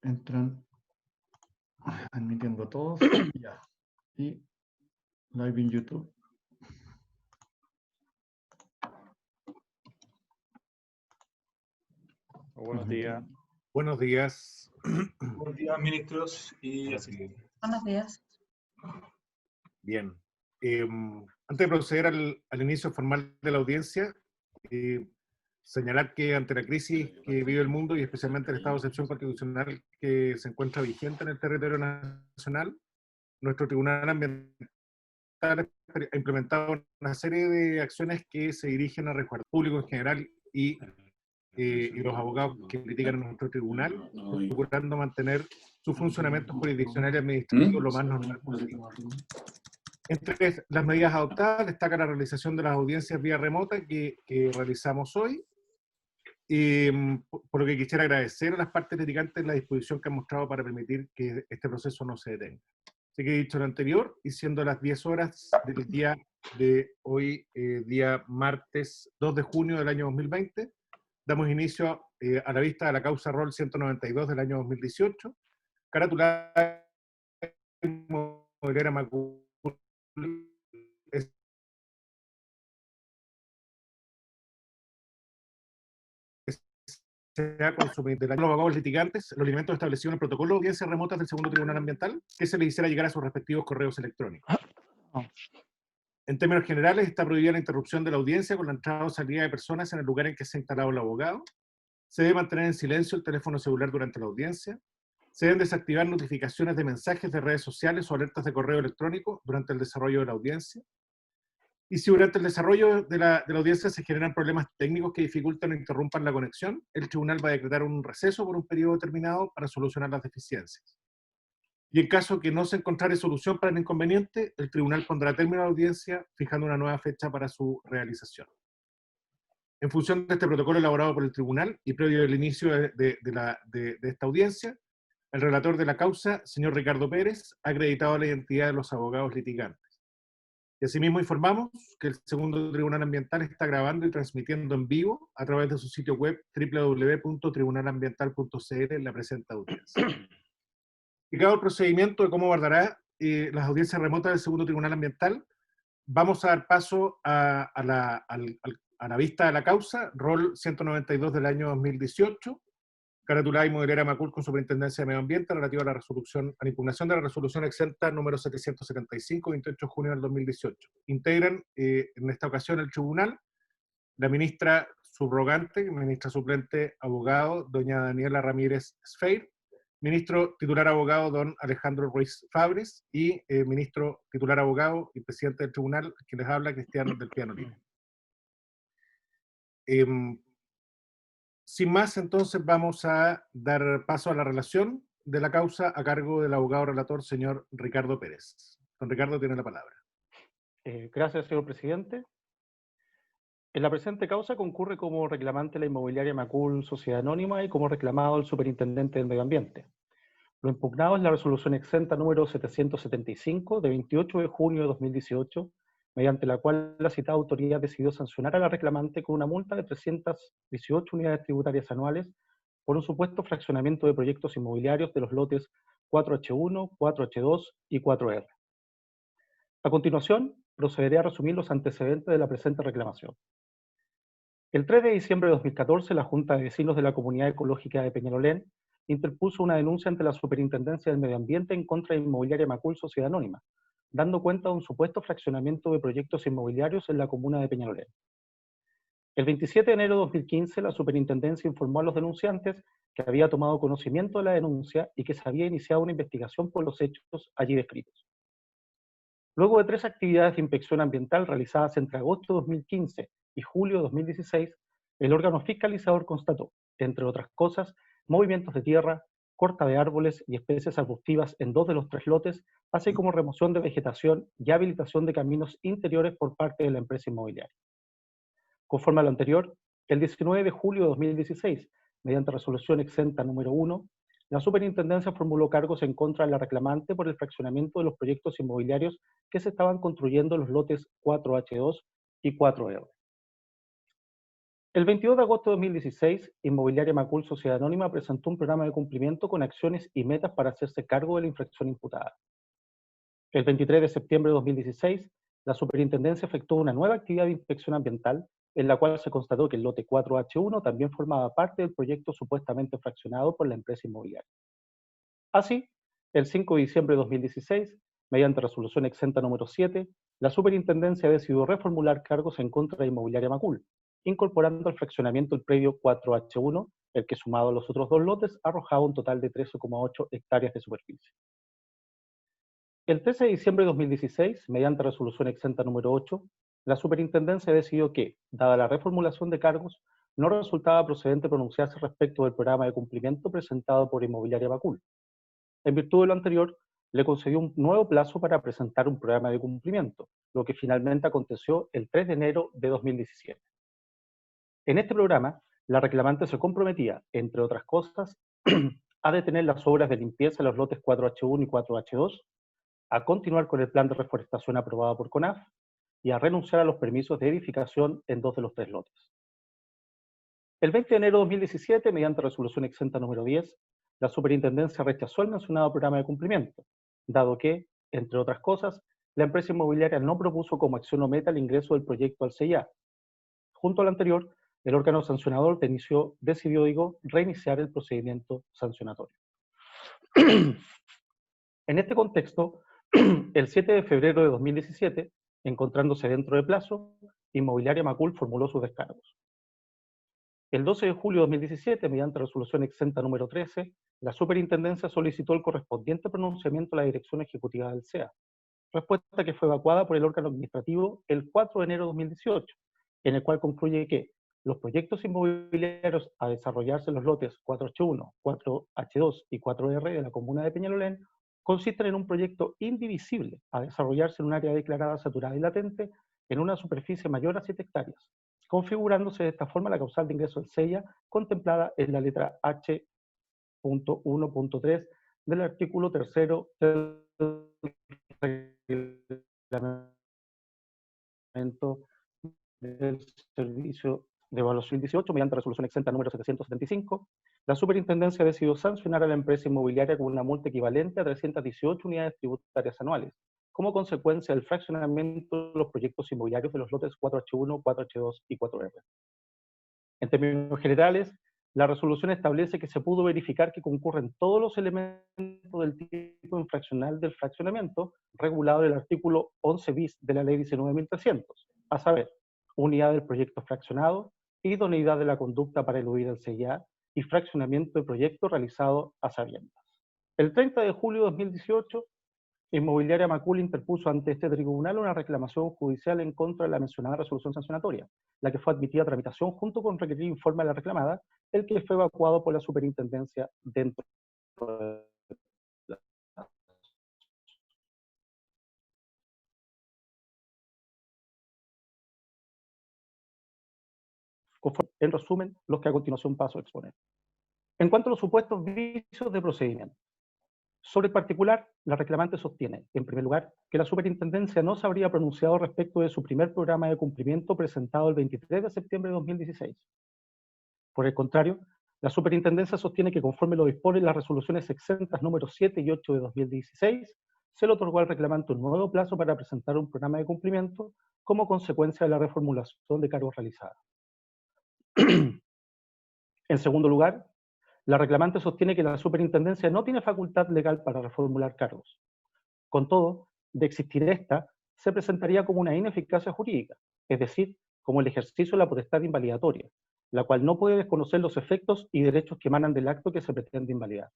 Entran admitiendo a todos. Ya. Y live en YouTube. Buenos días. Buenos días. Buenos días, ministros y asistentes. Buenos días. Bien. Antes de proceder al inicio formal de la audiencia, señalar que ante la crisis que vive el mundo y especialmente el estado de excepción constitucional que se encuentra vigente en el territorio nacional, nuestro Tribunal Ambiental ha implementado una serie de acciones que se dirigen a resguardar al público en general y los abogados que critican a nuestro tribunal, procurando mantener su funcionamiento jurisdiccional y administrativo lo más normal posible. Entre las medidas adoptadas destaca la realización de las audiencias vía remota que realizamos hoy, por lo que quisiera agradecer a las partes litigantes la disposición que han mostrado para permitir que este proceso no se detenga. Así que dicho lo anterior, y siendo las 10 horas del día de hoy, día martes 2 de junio del año 2020, damos inicio a la vista de la causa Rol 192 del año 2018, caratulada Inmobiliaria Macul S.A. con su los abogados litigantes los lineamientos establecidos en el protocolo de audiencias remotas del segundo tribunal ambiental que se les hiciera llegar a sus respectivos correos electrónicos. En términos generales, está prohibida la interrupción de la audiencia con la entrada o salida de personas en el lugar en que se ha instalado el abogado. Se debe mantener en silencio el teléfono celular durante la audiencia. Se deben desactivar notificaciones de mensajes de redes sociales o alertas de correo electrónico durante el desarrollo de la audiencia. Y si durante el desarrollo de la audiencia se generan problemas técnicos que dificultan o interrumpan la conexión, el tribunal va a decretar un receso por un periodo determinado para solucionar las deficiencias. Y en caso que no se encontrare solución para el inconveniente, el tribunal pondrá término a la audiencia fijando una nueva fecha para su realización. En función de este protocolo elaborado por el tribunal y previo al inicio de esta audiencia, el relator de la causa, señor Ricardo Pérez, ha acreditado la identidad de los abogados litigantes. Y asimismo informamos que el segundo tribunal ambiental está grabando y transmitiendo en vivo a través de su sitio web www.tribunalambiental.cl la presente audiencia. Explicado el procedimiento de cómo guardará las audiencias remotas del segundo tribunal ambiental, vamos a dar paso a la vista de la causa, Rol 192 del año 2018, caratulada Inmobiliaria Macul con Superintendencia de Medio Ambiente, relativa a la impugnación de la resolución exenta número 775, 28 de junio del 2018. Integran en esta ocasión el tribunal la ministra subrogante, ministra suplente abogado, doña Daniela Ramírez Sfeir, ministro titular abogado, don Alejandro Ruiz Fabres, y ministro titular abogado y presidente del tribunal, que les habla, Cristian del Piano Libre. Sin más, entonces vamos a dar paso a la relación de la causa a cargo del abogado relator, señor Ricardo Pérez. Don Ricardo tiene la palabra. Gracias, señor presidente. En la presente causa concurre como reclamante la inmobiliaria Macul Sociedad Anónima y como reclamado el superintendente del Medio Ambiente. Lo impugnado es la resolución exenta número 775 de 28 de junio de 2018, mediante la cual la citada autoridad decidió sancionar a la reclamante con una multa de 318 unidades tributarias anuales por un supuesto fraccionamiento de proyectos inmobiliarios de los lotes 4H1, 4H2 y 4R. A continuación, procederé a resumir los antecedentes de la presente reclamación. El 3 de diciembre de 2014, la Junta de Vecinos de la Comunidad Ecológica de Peñalolén interpuso una denuncia ante la Superintendencia del Medio Ambiente en contra de Inmobiliaria Macul Sociedad Anónima, dando cuenta de un supuesto fraccionamiento de proyectos inmobiliarios en la comuna de Peñalolén. El 27 de enero de 2015, la Superintendencia informó a los denunciantes que había tomado conocimiento de la denuncia y que se había iniciado una investigación por los hechos allí descritos. Luego de 3 actividades de inspección ambiental realizadas entre agosto de 2015 y julio de 2016, el órgano fiscalizador constató, entre otras cosas, movimientos de tierra, corta de árboles y especies arbustivas en 2 de los 3 lotes, así como remoción de vegetación y habilitación de caminos interiores por parte de la empresa inmobiliaria. Conforme a lo anterior, el 19 de julio de 2016, mediante resolución exenta número 1, la Superintendencia formuló cargos en contra de la reclamante por el fraccionamiento de los proyectos inmobiliarios que se estaban construyendo en los lotes 4H2 y 4R. El 22 de agosto de 2016, Inmobiliaria Macul Sociedad Anónima presentó un programa de cumplimiento con acciones y metas para hacerse cargo de la infracción imputada. El 23 de septiembre de 2016, la Superintendencia efectuó una nueva actividad de inspección ambiental en la cual se constató que el lote 4H1 también formaba parte del proyecto supuestamente fraccionado por la empresa inmobiliaria. Así, el 5 de diciembre de 2016, mediante resolución exenta número 7, la Superintendencia decidió reformular cargos en contra de Inmobiliaria Macul, incorporando al fraccionamiento el predio 4H1, el que sumado a los otros dos lotes arrojaba un total de 13,8 hectáreas de superficie. El 13 de diciembre de 2016, mediante resolución exenta número 8, la Superintendencia decidió que, dada la reformulación de cargos, no resultaba procedente pronunciarse respecto del programa de cumplimiento presentado por Inmobiliaria Macul. En virtud de lo anterior, le concedió un nuevo plazo para presentar un programa de cumplimiento, lo que finalmente aconteció el 3 de enero de 2017. En este programa, la reclamante se comprometía, entre otras cosas, a detener las obras de limpieza en los lotes 4H1 y 4H2, a continuar con el plan de reforestación aprobado por CONAF y a renunciar a los permisos de edificación en 2 de los 3 lotes. El 20 de enero de 2017, mediante resolución exenta número 10, la Superintendencia rechazó el mencionado programa de cumplimiento, dado que, entre otras cosas, la empresa inmobiliaria no propuso como acción o meta el ingreso del proyecto al CIA. Junto al anterior, el órgano sancionador decidió reiniciar el procedimiento sancionatorio. En este contexto, el 7 de febrero de 2017, encontrándose dentro de plazo, Inmobiliaria Macul formuló sus descargos. El 12 de julio de 2017, mediante resolución exenta número 13, la Superintendencia solicitó el correspondiente pronunciamiento a la Dirección Ejecutiva del CEA, respuesta que fue evacuada por el órgano administrativo el 4 de enero de 2018, en el cual concluye que los proyectos inmobiliarios a desarrollarse en los lotes 4H1, 4H2 y 4R de la comuna de Peñalolén consisten en un proyecto indivisible a desarrollarse en un área declarada saturada y latente en una superficie mayor a 7 hectáreas, configurándose de esta forma la causal de ingreso del CEIA contemplada en la letra H.1.3 del artículo 3º del reglamento del Servicio de Evaluación 18, mediante resolución exenta número 775, la Superintendencia decidió sancionar a la empresa inmobiliaria con una multa equivalente a 318 unidades tributarias anuales, como consecuencia del fraccionamiento de los proyectos inmobiliarios de los lotes 4H1, 4H2 y 4R. En términos generales, la resolución establece que se pudo verificar que concurren todos los elementos del tipo infraccional del fraccionamiento regulado en el artículo 11 bis de la Ley 19.300, a saber, unidad del proyecto fraccionado, idoneidad de la conducta para eludir el CIA y fraccionamiento de proyecto realizado a sabiendas. El 30 de julio de 2018, Inmobiliaria Macul interpuso ante este tribunal una reclamación judicial en contra de la mencionada resolución sancionatoria, la que fue admitida a tramitación junto con requerir informe a la reclamada, el que fue evacuado por la Superintendencia dentro de en resumen, los que a continuación paso a exponer. En cuanto a los supuestos vicios de procedimiento, sobre el particular, la reclamante sostiene, en primer lugar, que la Superintendencia no se habría pronunciado respecto de su primer programa de cumplimiento presentado el 23 de septiembre de 2016. Por el contrario, la Superintendencia sostiene que conforme lo disponen las resoluciones exentas número 7 y 8 de 2016, se le otorgó al reclamante un nuevo plazo para presentar un programa de cumplimiento como consecuencia de la reformulación de cargos realizada. En segundo lugar, la reclamante sostiene que la Superintendencia no tiene facultad legal para reformular cargos. Con todo, de existir esta, se presentaría como una ineficacia jurídica, es decir, como el ejercicio de la potestad invalidatoria, la cual no puede desconocer los efectos y derechos que emanan del acto que se pretende invalidar.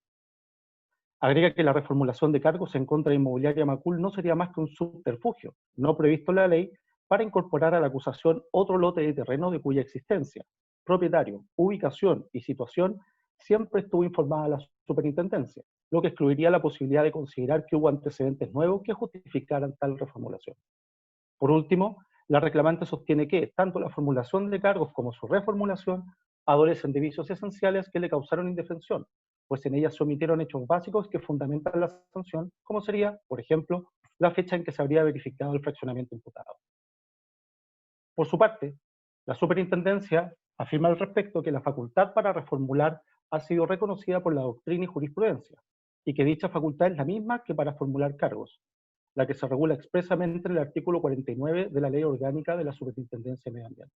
Agrega que la reformulación de cargos en contra de Inmobiliaria Macul no sería más que un subterfugio, no previsto en la ley, para incorporar a la acusación otro lote de terreno de cuya existencia, propietario, ubicación y situación siempre estuvo informada a la Superintendencia, lo que excluiría la posibilidad de considerar que hubo antecedentes nuevos que justificaran tal reformulación. Por último, la reclamante sostiene que tanto la formulación de cargos como su reformulación adolecen de vicios esenciales que le causaron indefensión, pues en ellas se omitieron hechos básicos que fundamentan la sanción, como sería, por ejemplo, la fecha en que se habría verificado el fraccionamiento imputado. Por su parte, la Superintendencia Afirma al respecto que la facultad para reformular ha sido reconocida por la doctrina y jurisprudencia, y que dicha facultad es la misma que para formular cargos, la que se regula expresamente en el artículo 49 de la Ley Orgánica de la Superintendencia de Medio Ambiente.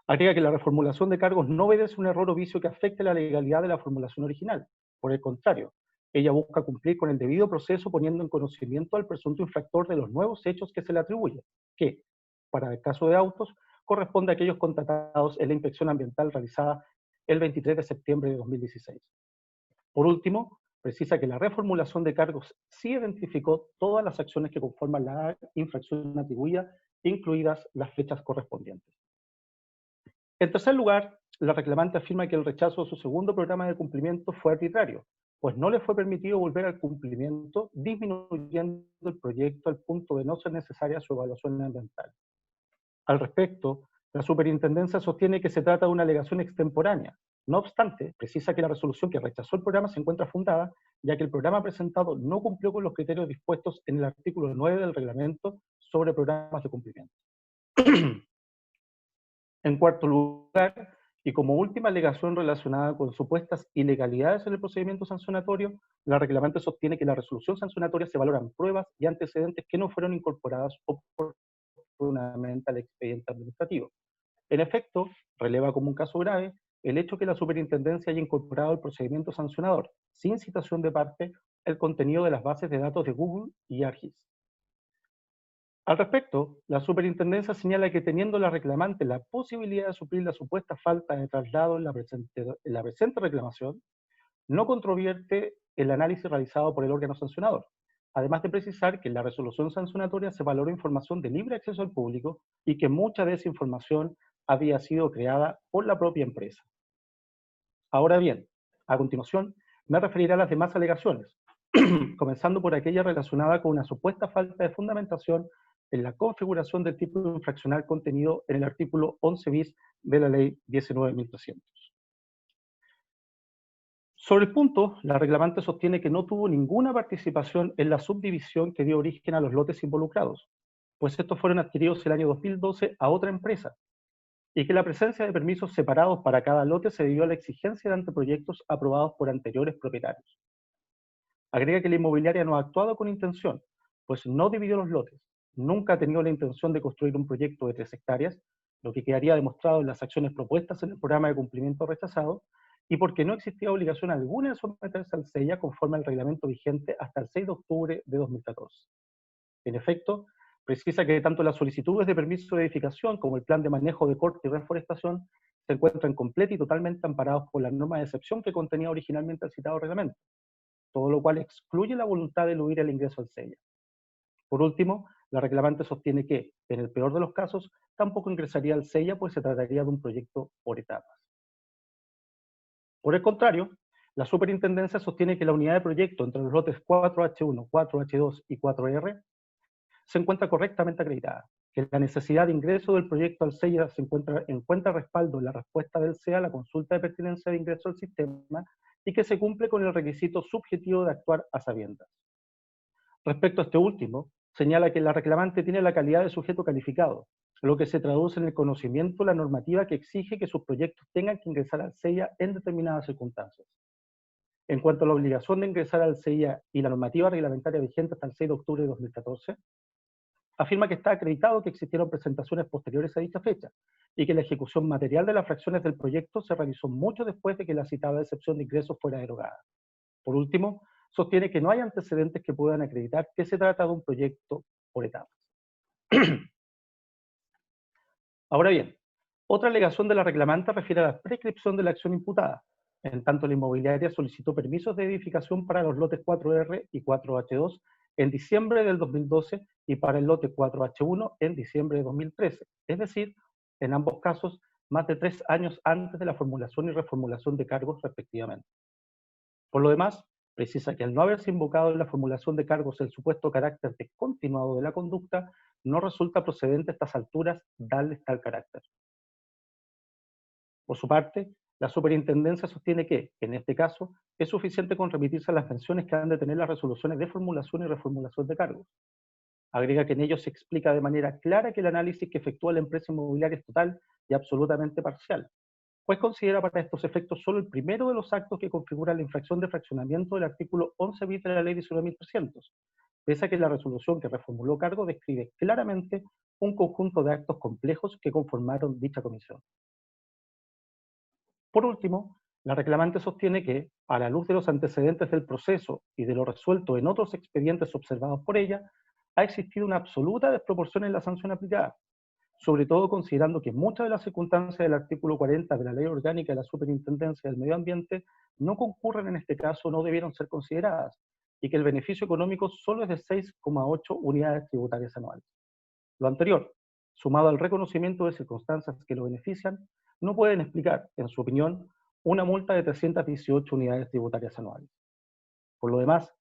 Agrega que la reformulación de cargos no obedece a un error o vicio que afecte la legalidad de la formulación original. Por el contrario, ella busca cumplir con el debido proceso poniendo en conocimiento al presunto infractor de los nuevos hechos que se le atribuyen, que, para el caso de autos, corresponde a aquellos constatados en la inspección ambiental realizada el 23 de septiembre de 2016. Por último, precisa que la reformulación de cargos sí identificó todas las acciones que conforman la infracción atribuida, incluidas las fechas correspondientes. En tercer lugar, la reclamante afirma que el rechazo de su segundo programa de cumplimiento fue arbitrario, pues no le fue permitido volver al cumplimiento, disminuyendo el proyecto al punto de no ser necesaria su evaluación ambiental. Al respecto, la superintendencia sostiene que se trata de una alegación extemporánea. No obstante, precisa que la resolución que rechazó el programa se encuentra fundada, ya que el programa presentado no cumplió con los criterios dispuestos en el artículo 9 del reglamento sobre programas de cumplimiento. En cuarto lugar, y como última alegación relacionada con supuestas ilegalidades en el procedimiento sancionatorio, la reclamante sostiene que en la resolución sancionatoria se valoran pruebas y antecedentes que no fueron incorporadas oportunamente al expediente administrativo. En efecto, releva como un caso grave el hecho que la superintendencia haya incorporado al procedimiento sancionador, sin citación de parte, el contenido de las bases de datos de Google y ARGIS. Al respecto, la superintendencia señala que teniendo la reclamante la posibilidad de suplir la supuesta falta de traslado en la presente reclamación, no controvierte el análisis realizado por el órgano sancionador, además de precisar que en la resolución sancionatoria se valoró información de libre acceso al público y que mucha de esa información había sido creada por la propia empresa. Ahora bien, a continuación, me referiré a las demás alegaciones, comenzando por aquella relacionada con una supuesta falta de fundamentación en la configuración del tipo infraccional contenido en el artículo 11 bis de la Ley 19.300. Sobre el punto, la reclamante sostiene que no tuvo ninguna participación en la subdivisión que dio origen a los lotes involucrados, pues estos fueron adquiridos el año 2012 a otra empresa, y que la presencia de permisos separados para cada lote se debió a la exigencia de anteproyectos aprobados por anteriores propietarios. Agrega que la inmobiliaria no ha actuado con intención, pues no dividió los lotes, nunca ha tenido la intención de construir un proyecto de 3 hectáreas, lo que quedaría demostrado en las acciones propuestas en el programa de cumplimiento rechazado, y porque no existía obligación alguna de someterse al SEIA conforme al reglamento vigente hasta el 6 de octubre de 2014. En efecto, precisa que tanto las solicitudes de permiso de edificación como el plan de manejo de corte y reforestación se encuentran completos y totalmente amparados por la norma de excepción que contenía originalmente el citado reglamento, todo lo cual excluye la voluntad de eludir el ingreso al SEIA. Por último, la reclamante sostiene que, en el peor de los casos, tampoco ingresaría al SEIA, pues se trataría de un proyecto por etapas. Por el contrario, la superintendencia sostiene que la unidad de proyecto entre los lotes 4H1, 4H2 y 4R se encuentra correctamente acreditada, que la necesidad de ingreso del proyecto al SEIA se encuentra respaldo en la respuesta del SEA a la consulta de pertinencia de ingreso al sistema y que se cumple con el requisito subjetivo de actuar a sabiendas. Respecto a este último, señala que la reclamante tiene la calidad de sujeto calificado, lo que se traduce en el conocimiento de la normativa que exige que sus proyectos tengan que ingresar al SEIA en determinadas circunstancias. En cuanto a la obligación de ingresar al SEIA y la normativa reglamentaria vigente hasta el 6 de octubre de 2014, afirma que está acreditado que existieron presentaciones posteriores a dicha fecha y que la ejecución material de las fracciones del proyecto se realizó mucho después de que la citada excepción de ingresos fuera derogada. Por último, sostiene que no hay antecedentes que puedan acreditar que se trata de un proyecto por etapas. Ahora bien, otra alegación de la reclamante refiere a la prescripción de la acción imputada. En tanto, la inmobiliaria solicitó permisos de edificación para los lotes 4R y 4H2 en diciembre del 2012 y para el lote 4H1 en diciembre de 2013, es decir, en ambos casos, más de 3 años antes de la formulación y reformulación de cargos respectivamente. Por lo demás, precisa que al no haberse invocado en la formulación de cargos el supuesto carácter descontinuado de la conducta, no resulta procedente a estas alturas darles tal carácter. Por su parte, la superintendencia sostiene que, en este caso, es suficiente con remitirse a las menciones que han de tener las resoluciones de formulación y reformulación de cargos. Agrega que en ellos se explica de manera clara que el análisis que efectúa la empresa inmobiliaria es total y absolutamente parcial, pues considera para estos efectos solo el primero de los actos que configuran la infracción de fraccionamiento del artículo 11 bis de la Ley 19.300, pese a que la resolución que reformuló cargo describe claramente un conjunto de actos complejos que conformaron dicha comisión. Por último, la reclamante sostiene que, a la luz de los antecedentes del proceso y de lo resuelto en otros expedientes observados por ella, ha existido una absoluta desproporción en la sanción aplicada, sobre todo considerando que muchas de las circunstancias del artículo 40 de la Ley Orgánica de la Superintendencia del Medio Ambiente no concurren en este caso o no debieron ser consideradas, y que el beneficio económico solo es de 6,8 unidades tributarias anuales. Lo anterior, sumado al reconocimiento de circunstancias que lo benefician, no pueden explicar, en su opinión, una multa de 318 unidades tributarias anuales. Por lo demás,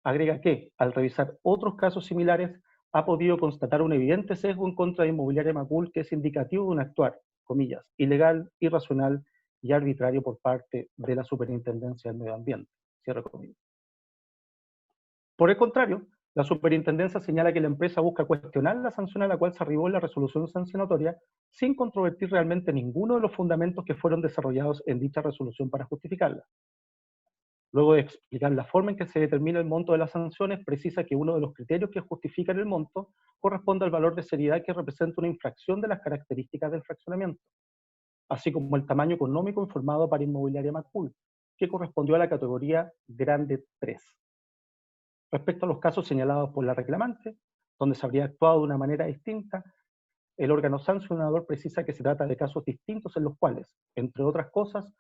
agrega que, al revisar otros casos similares, ha podido constatar un evidente sesgo en contra de Inmobiliaria Macul que es indicativo de un actuar, comillas, ilegal, irracional y arbitrario por parte de la Superintendencia del Medio Ambiente, cierre comillas. Por el contrario, la Superintendencia señala que la empresa busca cuestionar la sanción a la cual se arribó en la resolución sancionatoria sin controvertir realmente ninguno de los fundamentos que fueron desarrollados en dicha resolución para justificarla. Luego de explicar la forma en que se determina el monto de las sanciones, precisa que uno de los criterios que justifican el monto corresponde al valor de seriedad que representa una infracción de las características del fraccionamiento, así como el tamaño económico informado para Inmobiliaria Macul, que correspondió a la categoría Grande 3. Respecto a los casos señalados por la reclamante, donde se habría actuado de una manera distinta, el órgano sancionador precisa que se trata de casos distintos en los cuales, entre otras cosas,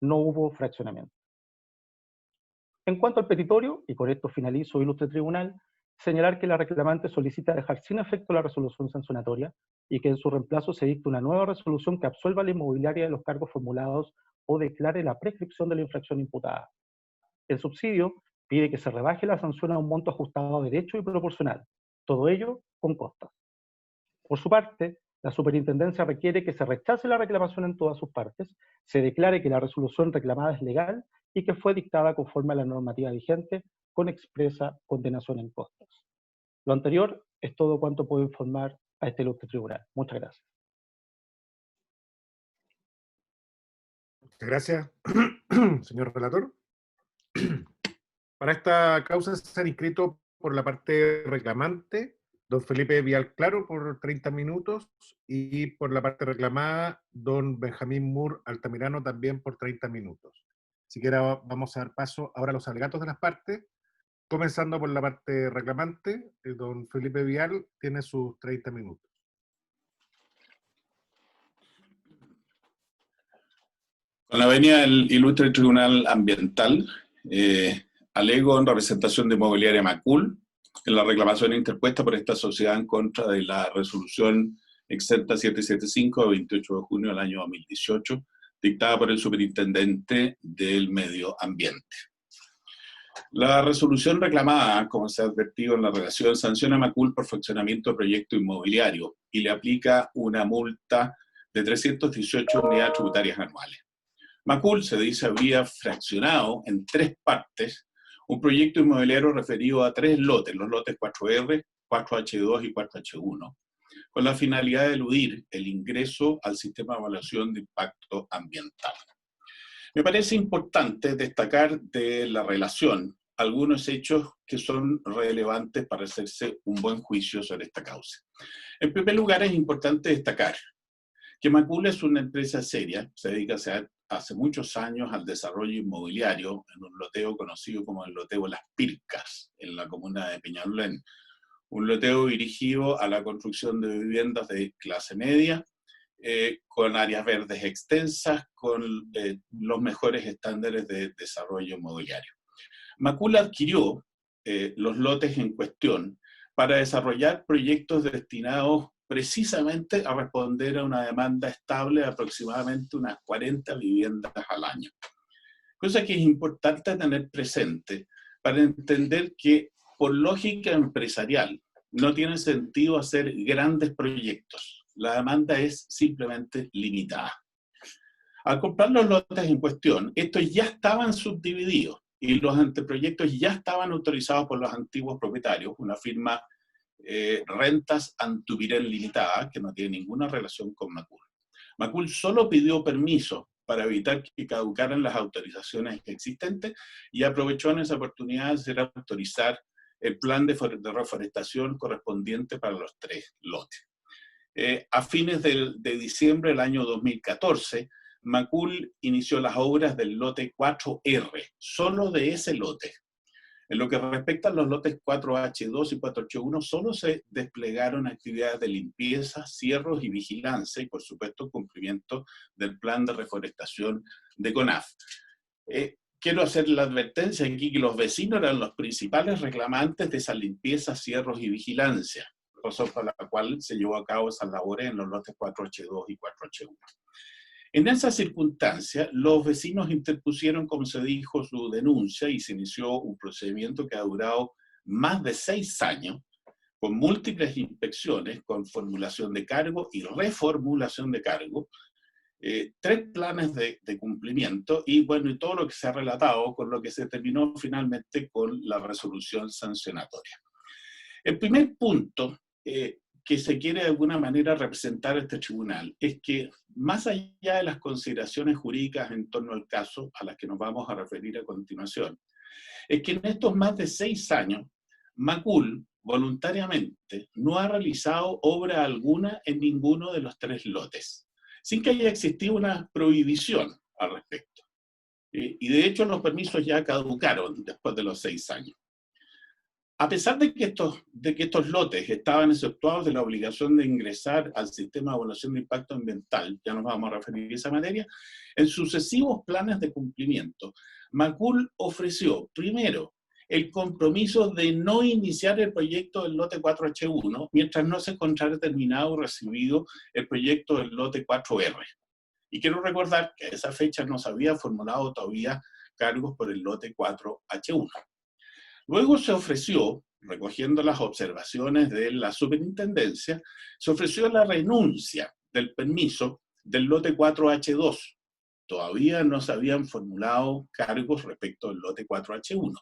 no hubo fraccionamiento. En cuanto al petitorio, y con esto finalizo, ilustre tribunal, señalar que la reclamante solicita dejar sin efecto la resolución sancionatoria y que en su reemplazo se dicte una nueva resolución que absuelva a la inmobiliaria de los cargos formulados o declare la prescripción de la infracción imputada. El subsidio pide que se rebaje la sanción a un monto ajustado a derecho y proporcional, todo ello con costas. Por su parte, la Superintendencia requiere que se rechace la reclamación en todas sus partes, se declare que la resolución reclamada es legal y que fue dictada conforme a la normativa vigente con expresa condenación en costas. Lo anterior es todo cuanto puedo informar a este ilustre tribunal. Muchas gracias. Muchas gracias, señor relator. Para esta causa se han inscrito por la parte reclamante don Felipe Vial Claro por 30 minutos y por la parte reclamada don Benjamín Moore Altamirano también por 30 minutos. Si quiere vamos a dar paso ahora a los alegatos de las partes, comenzando por la parte reclamante. Don Felipe Vial tiene sus 30 minutos. Con la venia del ilustre Tribunal Ambiental, alego en representación de Inmobiliaria Macul en la reclamación interpuesta por esta sociedad en contra de la resolución exenta 775 de 28 de junio del año 2018, dictada por el Superintendente del Medio Ambiente. La resolución reclamada, como se ha advertido en la relación, sanciona a Macul por fraccionamiento de proyecto inmobiliario y le aplica una multa de 318 unidades tributarias anuales. Macul, se dice, habría fraccionado en 3 partes un proyecto inmobiliario referido a 3 lotes, los lotes 4R, 4H2 y 4H1, con la finalidad de eludir el ingreso al sistema de evaluación de impacto ambiental. Me parece importante destacar de la relación algunos hechos que son relevantes para hacerse un buen juicio sobre esta causa. En primer lugar, es importante destacar que Macul es una empresa seria, se dedica hace muchos años al desarrollo inmobiliario en un loteo conocido como el loteo Las Pircas, en la comuna de Peñalolén. Un loteo dirigido a la construcción de viviendas de clase media, con áreas verdes extensas, con los mejores estándares de desarrollo inmobiliario. Macul adquirió los lotes en cuestión para desarrollar proyectos destinados precisamente a responder a una demanda estable de aproximadamente unas 40 viviendas al año. Cosa que es importante tener presente para entender que, por lógica empresarial, no tiene sentido hacer grandes proyectos. La demanda es simplemente limitada. Al comprar los lotes en cuestión, estos ya estaban subdivididos y los anteproyectos ya estaban autorizados por los antiguos propietarios, una firma Rentas Antupirén Limitada, que no tiene ninguna relación con Macul. Macul solo pidió permiso para evitar que caducaran las autorizaciones existentes y aprovechó en esa oportunidad de autorizar el plan de reforestación correspondiente para los 3 lotes. A fines de diciembre del año 2014, Macul inició las obras del lote 4R, solo de ese lote. En lo que respecta a los lotes 4H2 y 4H1, solo se desplegaron actividades de limpieza, cierros y vigilancia, y por supuesto cumplimiento del plan de reforestación de CONAF. Quiero hacer la advertencia aquí que los vecinos eran los principales reclamantes de esa limpieza, cierros y vigilancia, razón por la cual se llevó a cabo esas labores en los lotes 4H2 y 4H1. En esa circunstancia, los vecinos interpusieron, como se dijo, su denuncia y se inició un procedimiento que ha durado más de 6 años, con múltiples inspecciones, con formulación de cargo y reformulación de cargo, 3 planes de cumplimiento y, bueno, y todo lo que se ha relatado, con lo que se terminó finalmente con la resolución sancionatoria. El primer punto que se quiere de alguna manera representar este tribunal es que, más allá de las consideraciones jurídicas en torno al caso, a las que nos vamos a referir a continuación, es que en estos más de 6 años, Macul voluntariamente no ha realizado obra alguna en ninguno de los 3 lotes, sin que haya existido una prohibición al respecto. Y de hecho los permisos ya caducaron después de los 6 años. A pesar de que estos lotes estaban exceptuados de la obligación de ingresar al sistema de evaluación de impacto ambiental, ya nos vamos a referir a esa materia, en sucesivos planes de cumplimiento, Macul ofreció, primero, el compromiso de no iniciar el proyecto del lote 4H1 mientras no se encontrara terminado o recibido el proyecto del lote 4R. Y quiero recordar que a esa fecha no se había formulado todavía cargos por el lote 4H1. Luego se ofreció, recogiendo las observaciones de la superintendencia, se ofreció la renuncia del permiso del lote 4H2. Todavía no se habían formulado cargos respecto al lote 4H1.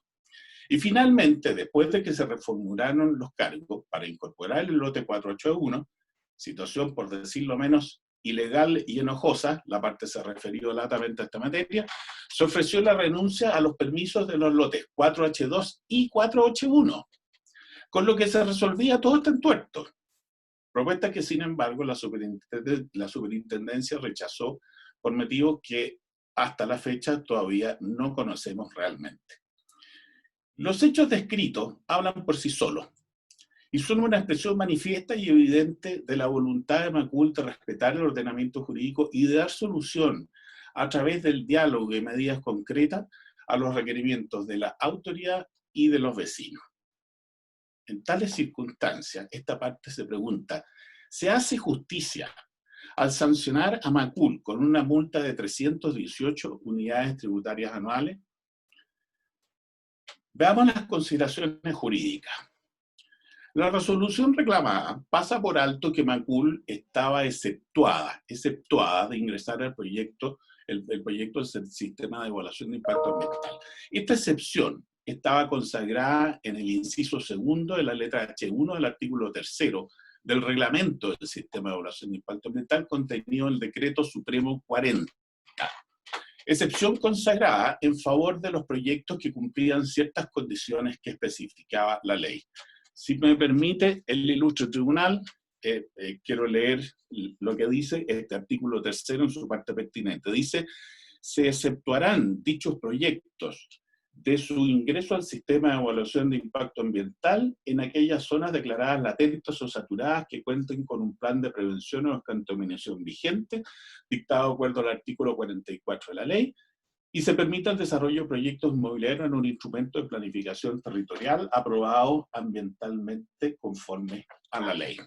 Y finalmente, después de que se reformularon los cargos para incorporar el lote 4H1, situación por decirlo menos ilegal y enojosa, la parte se refirió latamente a esta materia, se ofreció la renuncia a los permisos de los lotes 4H2 y 4H1, con lo que se resolvía todo este entuerto. Propuesta que, sin embargo, la superintendencia rechazó por motivos que hasta la fecha todavía no conocemos realmente. Los hechos descritos hablan por sí solos y son una expresión manifiesta y evidente de la voluntad de Macul de respetar el ordenamiento jurídico y de dar solución a través del diálogo y medidas concretas a los requerimientos de la autoridad y de los vecinos. En tales circunstancias, esta parte se pregunta, ¿se hace justicia al sancionar a Macul con una multa de 318 unidades tributarias anuales? Veamos las consideraciones jurídicas. La resolución reclamada pasa por alto que Macul estaba exceptuada de ingresar al proyecto, el proyecto del sistema de evaluación de impacto ambiental. Esta excepción estaba consagrada en el inciso 2 de la letra H1 del artículo 3 del reglamento del sistema de evaluación de impacto ambiental contenido en el decreto supremo 40. Excepción consagrada en favor de los proyectos que cumplían ciertas condiciones que especificaba la ley. Si me permite, el ilustre tribunal, quiero leer lo que dice este artículo 3 en su parte pertinente. Dice, se exceptuarán dichos proyectos de su ingreso al sistema de evaluación de impacto ambiental en aquellas zonas declaradas latentes o saturadas que cuenten con un plan de prevención o contaminación vigente, dictado de acuerdo al artículo 44 de la ley, y se permita el desarrollo de proyectos inmobiliarios en un instrumento de planificación territorial aprobado ambientalmente conforme a la ley.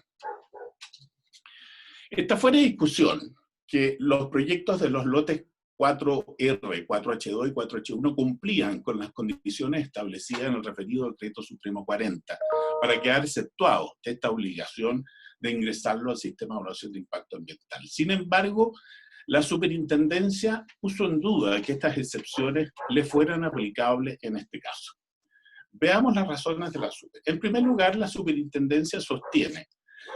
Está fuera de discusión que los proyectos de los lotes 4R, 4H2 y 4H1 cumplían con las condiciones establecidas en el referido decreto supremo 40 para quedar exceptuados de esta obligación de ingresarlo al sistema de evaluación de impacto ambiental. Sin embargo, la superintendencia puso en duda que estas excepciones le fueran aplicables en este caso. Veamos las razones de la SUBE. En primer lugar, la superintendencia sostiene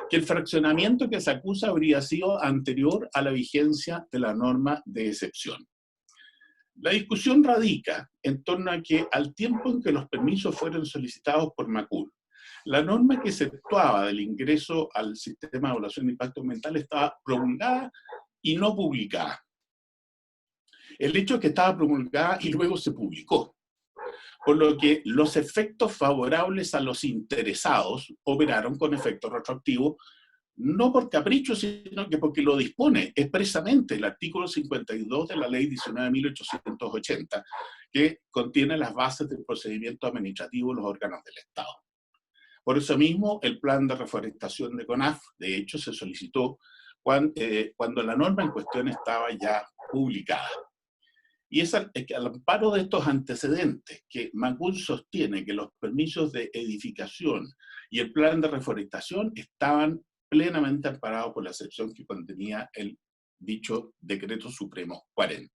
que el fraccionamiento que se acusa habría sido anterior a la vigencia de la norma de excepción. La discusión radica en torno a que al tiempo en que los permisos fueron solicitados por Macul, la norma que exceptuaba del ingreso al sistema de evaluación de impacto ambiental estaba promulgada y no publicada. El hecho es que estaba promulgada y luego se publicó, por lo que los efectos favorables a los interesados operaron con efecto retroactivo, no por capricho, sino que porque lo dispone expresamente el artículo 52 de la ley 19.880, que contiene las bases del procedimiento administrativo de los órganos del Estado. Por eso mismo, el plan de reforestación de CONAF, de hecho, se solicitó cuando la norma en cuestión estaba ya publicada. Y es al amparo de estos antecedentes que Macul sostiene que los permisos de edificación y el plan de reforestación estaban plenamente amparados por la excepción que contenía el dicho Decreto Supremo 40.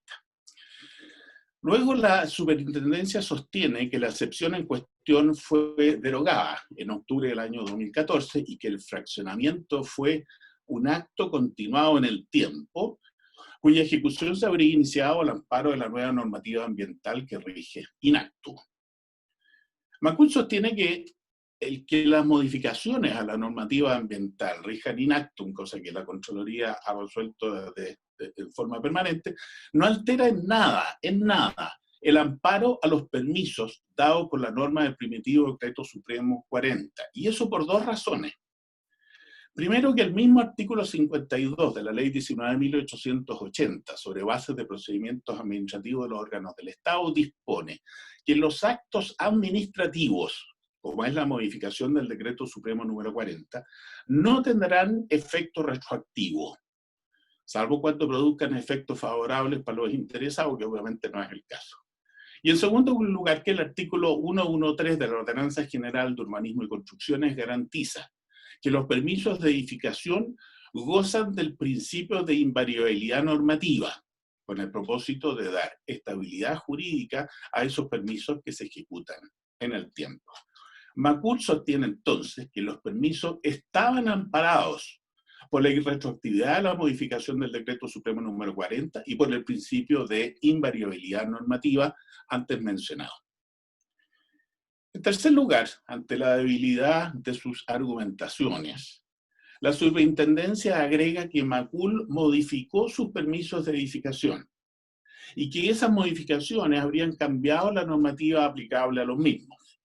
Luego la superintendencia sostiene que la excepción en cuestión fue derogada en octubre del año 2014 y que el fraccionamiento fue un acto continuado en el tiempo, cuya ejecución se habría iniciado al amparo de la nueva normativa ambiental que rige INACTU. Macul sostiene que las modificaciones a la normativa ambiental rijan INACTUM, cosa que la Contraloría ha resuelto de forma permanente, no altera en nada el amparo a los permisos dado por la norma del primitivo Decreto Supremo 40. Y eso por dos razones. Primero, que el mismo artículo 52 de la ley 19.880 sobre bases de procedimientos administrativos de los órganos del Estado dispone que los actos administrativos, como es la modificación del Decreto Supremo número 40, no tendrán efecto retroactivo, salvo cuando produzcan efectos favorables para los interesados, que obviamente no es el caso. Y en segundo lugar, que el artículo 113 de la Ordenanza General de Urbanismo y Construcciones garantiza que los permisos de edificación gozan del principio de invariabilidad normativa, con el propósito de dar estabilidad jurídica a esos permisos que se ejecutan en el tiempo. Macul sostiene entonces que los permisos estaban amparados por la irretroactividad de la modificación del Decreto Supremo número 40 y por el principio de invariabilidad normativa antes mencionado. En tercer lugar, ante la debilidad de sus argumentaciones, la superintendencia agrega que Macul modificó sus permisos de edificación y que esas modificaciones habrían cambiado la normativa aplicable a los mismos.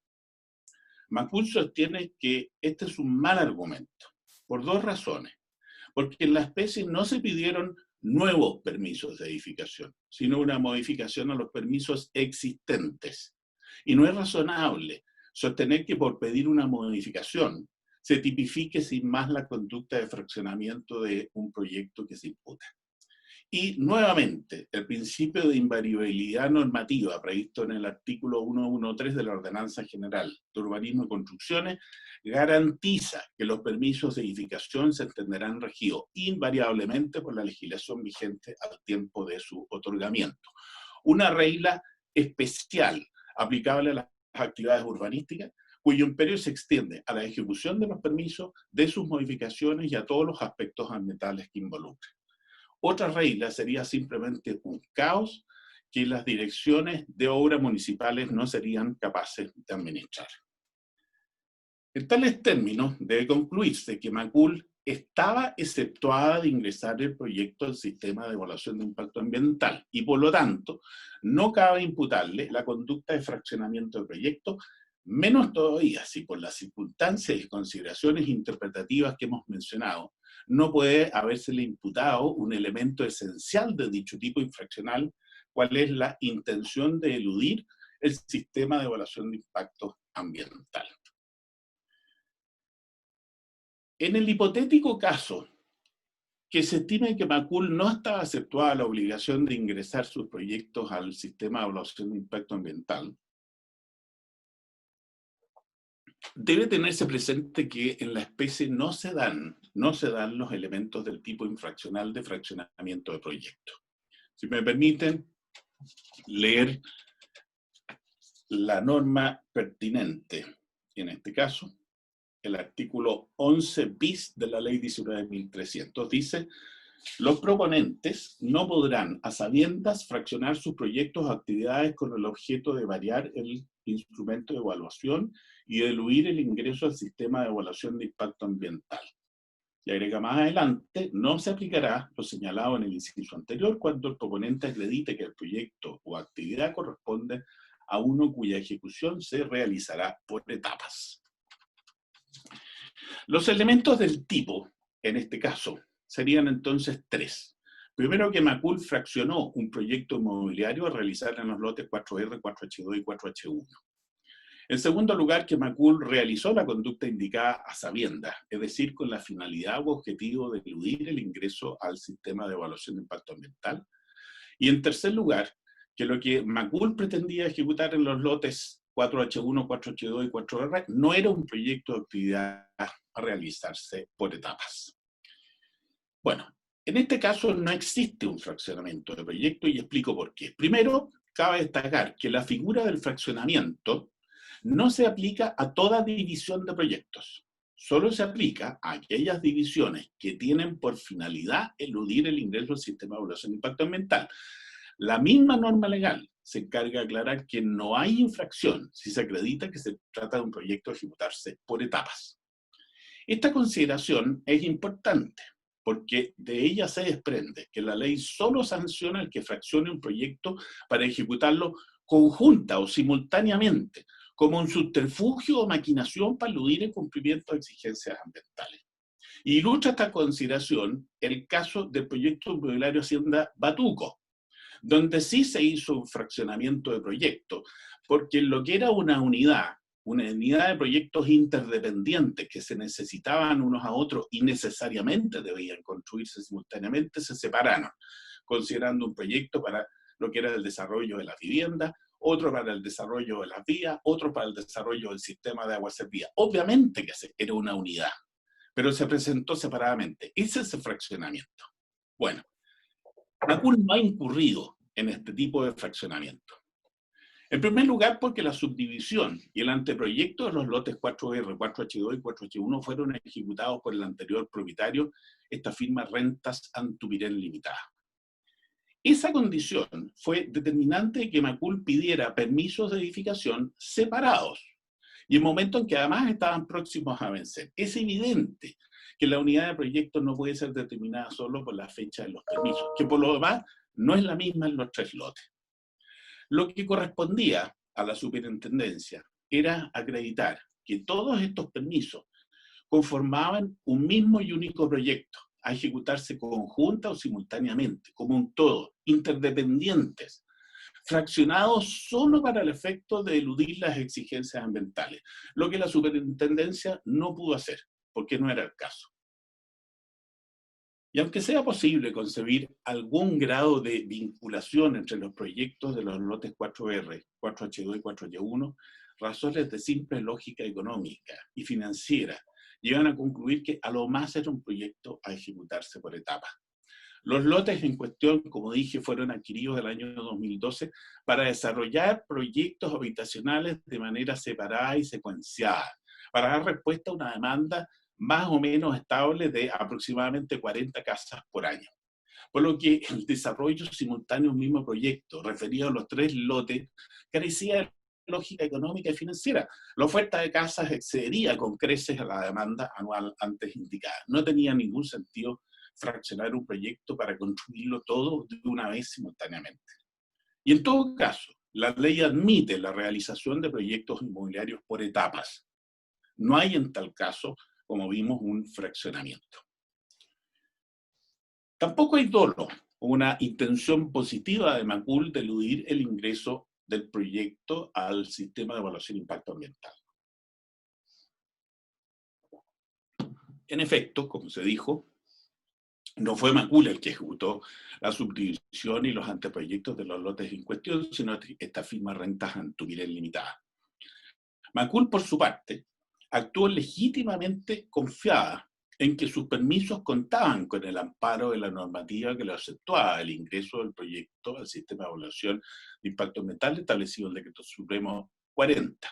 Macul sostiene que este es un mal argumento, por dos razones. Porque en la especie no se pidieron nuevos permisos de edificación, sino una modificación a los permisos existentes. Y no es razonable sostener que por pedir una modificación se tipifique sin más la conducta de fraccionamiento de un proyecto que se imputa. Y nuevamente, el principio de invariabilidad normativa previsto en el artículo 113 de la Ordenanza General de Urbanismo y Construcciones garantiza que los permisos de edificación se entenderán regidos invariablemente por la legislación vigente al tiempo de su otorgamiento. Una regla especial aplicable a las actividades urbanísticas, cuyo imperio se extiende a la ejecución de los permisos, de sus modificaciones y a todos los aspectos ambientales que involucran. Otra regla sería simplemente un caos que las direcciones de obras municipales no serían capaces de administrar. En tales términos, debe concluirse que Macul estaba exceptuada de ingresar el proyecto al sistema de evaluación de impacto ambiental y por lo tanto no cabe imputarle la conducta de fraccionamiento del proyecto, menos todavía si por las circunstancias y consideraciones interpretativas que hemos mencionado no puede habérsele imputado un elemento esencial de dicho tipo infraccional, cuál es la intención de eludir el sistema de evaluación de impacto ambiental. En el hipotético caso que se estime que Macul no estaba aceptada la obligación de ingresar sus proyectos al sistema de evaluación de impacto ambiental, debe tenerse presente que en la especie no se dan los elementos del tipo infraccional de fraccionamiento de proyecto. Si me permiten leer la norma pertinente, en este caso, el artículo 11 bis de la ley 19.300, dice: los proponentes no podrán, a sabiendas, fraccionar sus proyectos o actividades con el objeto de variar el instrumento de evaluación y de eludir el ingreso al sistema de evaluación de impacto ambiental. Y agrega más adelante: no se aplicará lo señalado en el inciso anterior cuando el proponente acredite que el proyecto o actividad corresponde a uno cuya ejecución se realizará por etapas. Los elementos del tipo, en este caso, serían entonces tres. Primero, que Macul fraccionó un proyecto inmobiliario a realizar en los lotes 4R, 4H2 y 4H1. En segundo lugar, que Macul realizó la conducta indicada a sabiendas, es decir, con la finalidad u objetivo de eludir el ingreso al sistema de evaluación de impacto ambiental. Y en tercer lugar, que lo que Macul pretendía ejecutar en los lotes 4H1, 4H2 y 4R no era un proyecto de actividad a realizarse por etapas. Bueno, en este caso no existe un fraccionamiento de proyecto y explico por qué. Primero, cabe destacar que la figura del fraccionamiento no se aplica a toda división de proyectos. Solo se aplica a aquellas divisiones que tienen por finalidad eludir el ingreso al sistema de evaluación de impacto ambiental. La misma norma legal se encarga de aclarar que no hay infracción si se acredita que se trata de un proyecto a ejecutarse por etapas. Esta consideración es importante porque de ella se desprende que la ley solo sanciona al que fraccione un proyecto para ejecutarlo conjunta o simultáneamente, como un subterfugio o maquinación para eludir el cumplimiento de exigencias ambientales. Y ilustra esta consideración el caso del proyecto inmobiliario Hacienda Batuco, donde sí se hizo un fraccionamiento de proyecto, porque lo que era una unidad de proyectos interdependientes que se necesitaban unos a otros y necesariamente debían construirse simultáneamente, se separaron, considerando un proyecto para lo que era el desarrollo de las viviendas, otro para el desarrollo de las vías, otro para el desarrollo del sistema de agua servida. Obviamente que era una unidad, pero se presentó separadamente. Ese es el fraccionamiento. Bueno, Macul no ha incurrido en este tipo de fraccionamiento. En primer lugar, porque la subdivisión y el anteproyecto de los lotes 4R, 4H2 y 4H1 fueron ejecutados por el anterior propietario, esta firma Rentas Antupirén Limitada. Esa condición fue determinante de que Macul pidiera permisos de edificación separados y en momentos en que además estaban próximos a vencer. Es evidente que la unidad de proyecto no puede ser determinada solo por la fecha de los permisos, que por lo demás no es la misma en los tres lotes. Lo que correspondía a la superintendencia era acreditar que todos estos permisos conformaban un mismo y único proyecto, a ejecutarse conjunta o simultáneamente, como un todo, interdependientes, fraccionados solo para el efecto de eludir las exigencias ambientales, lo que la superintendencia no pudo hacer, porque no era el caso. Y aunque sea posible concebir algún grado de vinculación entre los proyectos de los lotes 4R, 4H2 y 4H1, razones de simple lógica económica y financiera llegan a concluir que a lo más era un proyecto a ejecutarse por etapas. Los lotes en cuestión, como dije, fueron adquiridos el año 2012 para desarrollar proyectos habitacionales de manera separada y secuenciada, para dar respuesta a una demanda más o menos estable de aproximadamente 40 casas por año. Por lo que el desarrollo simultáneo de un mismo proyecto, referido a los tres lotes, carecía de lógica económica y financiera. La oferta de casas excedía con creces a la demanda anual antes indicada. No tenía ningún sentido fraccionar un proyecto para construirlo todo de una vez simultáneamente. Y en todo caso, la ley admite la realización de proyectos inmobiliarios por etapas. No hay en tal caso, como vimos, un fraccionamiento. Tampoco hay dolo, una intención positiva de Macul de eludir el ingreso del proyecto al sistema de evaluación de impacto ambiental. En efecto, como se dijo, no fue Macul el que ejecutó la subdivisión y los anteproyectos de los lotes en cuestión, sino esta firma Rentas Antupirén Limitada. Macul, por su parte, actuó legítimamente confiada en que sus permisos contaban con el amparo de la normativa que le aceptaba el ingreso del proyecto al sistema de evaluación de impacto ambiental establecido en el Decreto Supremo 40.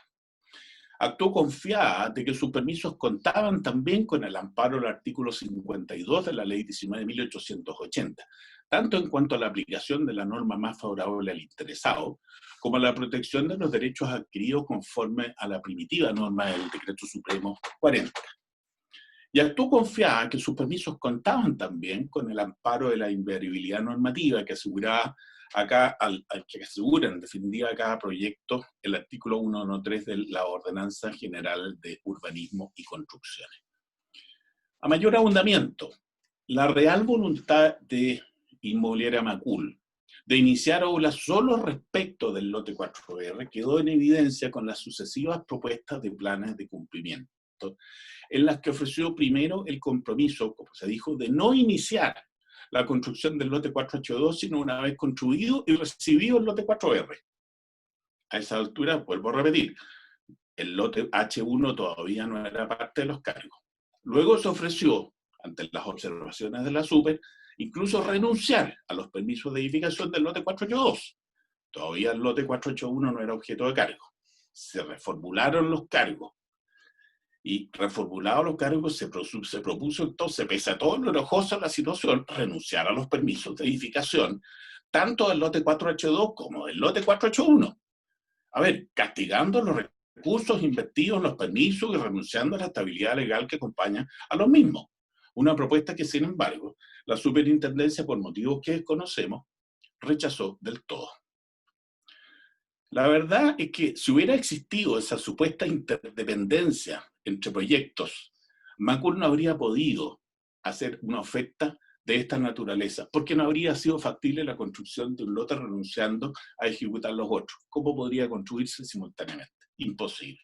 Actuó confiada de que sus permisos contaban también con el amparo del artículo 52 de la Ley 19.880, tanto en cuanto a la aplicación de la norma más favorable al interesado, como a la protección de los derechos adquiridos conforme a la primitiva norma del Decreto Supremo 40. Y actuó confiada que sus permisos contaban también con el amparo de la invariabilidad normativa que aseguraba que asegura en definitiva a cada proyecto el artículo 113 de la Ordenanza General de Urbanismo y Construcciones. A mayor abundamiento, la real voluntad de Inmobiliaria Macul de iniciar obras solo respecto del lote 4R quedó en evidencia con las sucesivas propuestas de planes de cumplimiento, en las que ofreció primero el compromiso, como se dijo, de no iniciar la construcción del lote 4H2, sino una vez construido y recibido el lote 4R. A esa altura, vuelvo a repetir, el lote H1 todavía no era parte de los cargos. Luego se ofreció, ante las observaciones de la Super, incluso renunciar a los permisos de edificación del lote 4H2. Todavía el lote 4H1 no era objeto de cargo. Se reformularon los cargos. Y reformulados los cargos, se propuso entonces, pese a todo lo enojoso de la situación, renunciar a los permisos de edificación, tanto del lote 4H2 como del lote 4H1. A ver, castigando los recursos invertidos en los permisos y renunciando a la estabilidad legal que acompaña a los mismos. Una propuesta que, sin embargo, la superintendencia, por motivos que desconocemos, rechazó del todo. La verdad es que si hubiera existido esa supuesta interdependencia entre proyectos, Macul no habría podido hacer una oferta de esta naturaleza, porque no habría sido factible la construcción de un lote renunciando a ejecutar los otros. ¿Cómo podría construirse simultáneamente? Imposible.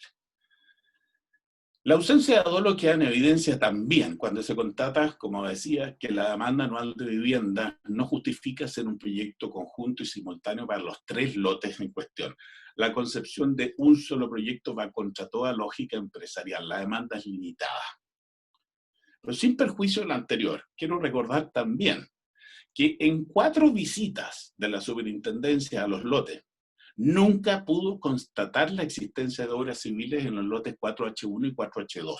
La ausencia de dolo queda en evidencia también cuando se constata, como decía, que la demanda anual de vivienda no justifica ser un proyecto conjunto y simultáneo para los 3 lotes en cuestión. La concepción de un solo proyecto va contra toda lógica empresarial. La demanda es limitada. Pero sin perjuicio de lo anterior, quiero recordar también que en 4 visitas de la superintendencia a los lotes, nunca pudo constatar la existencia de obras civiles en los lotes 4H1 y 4H2.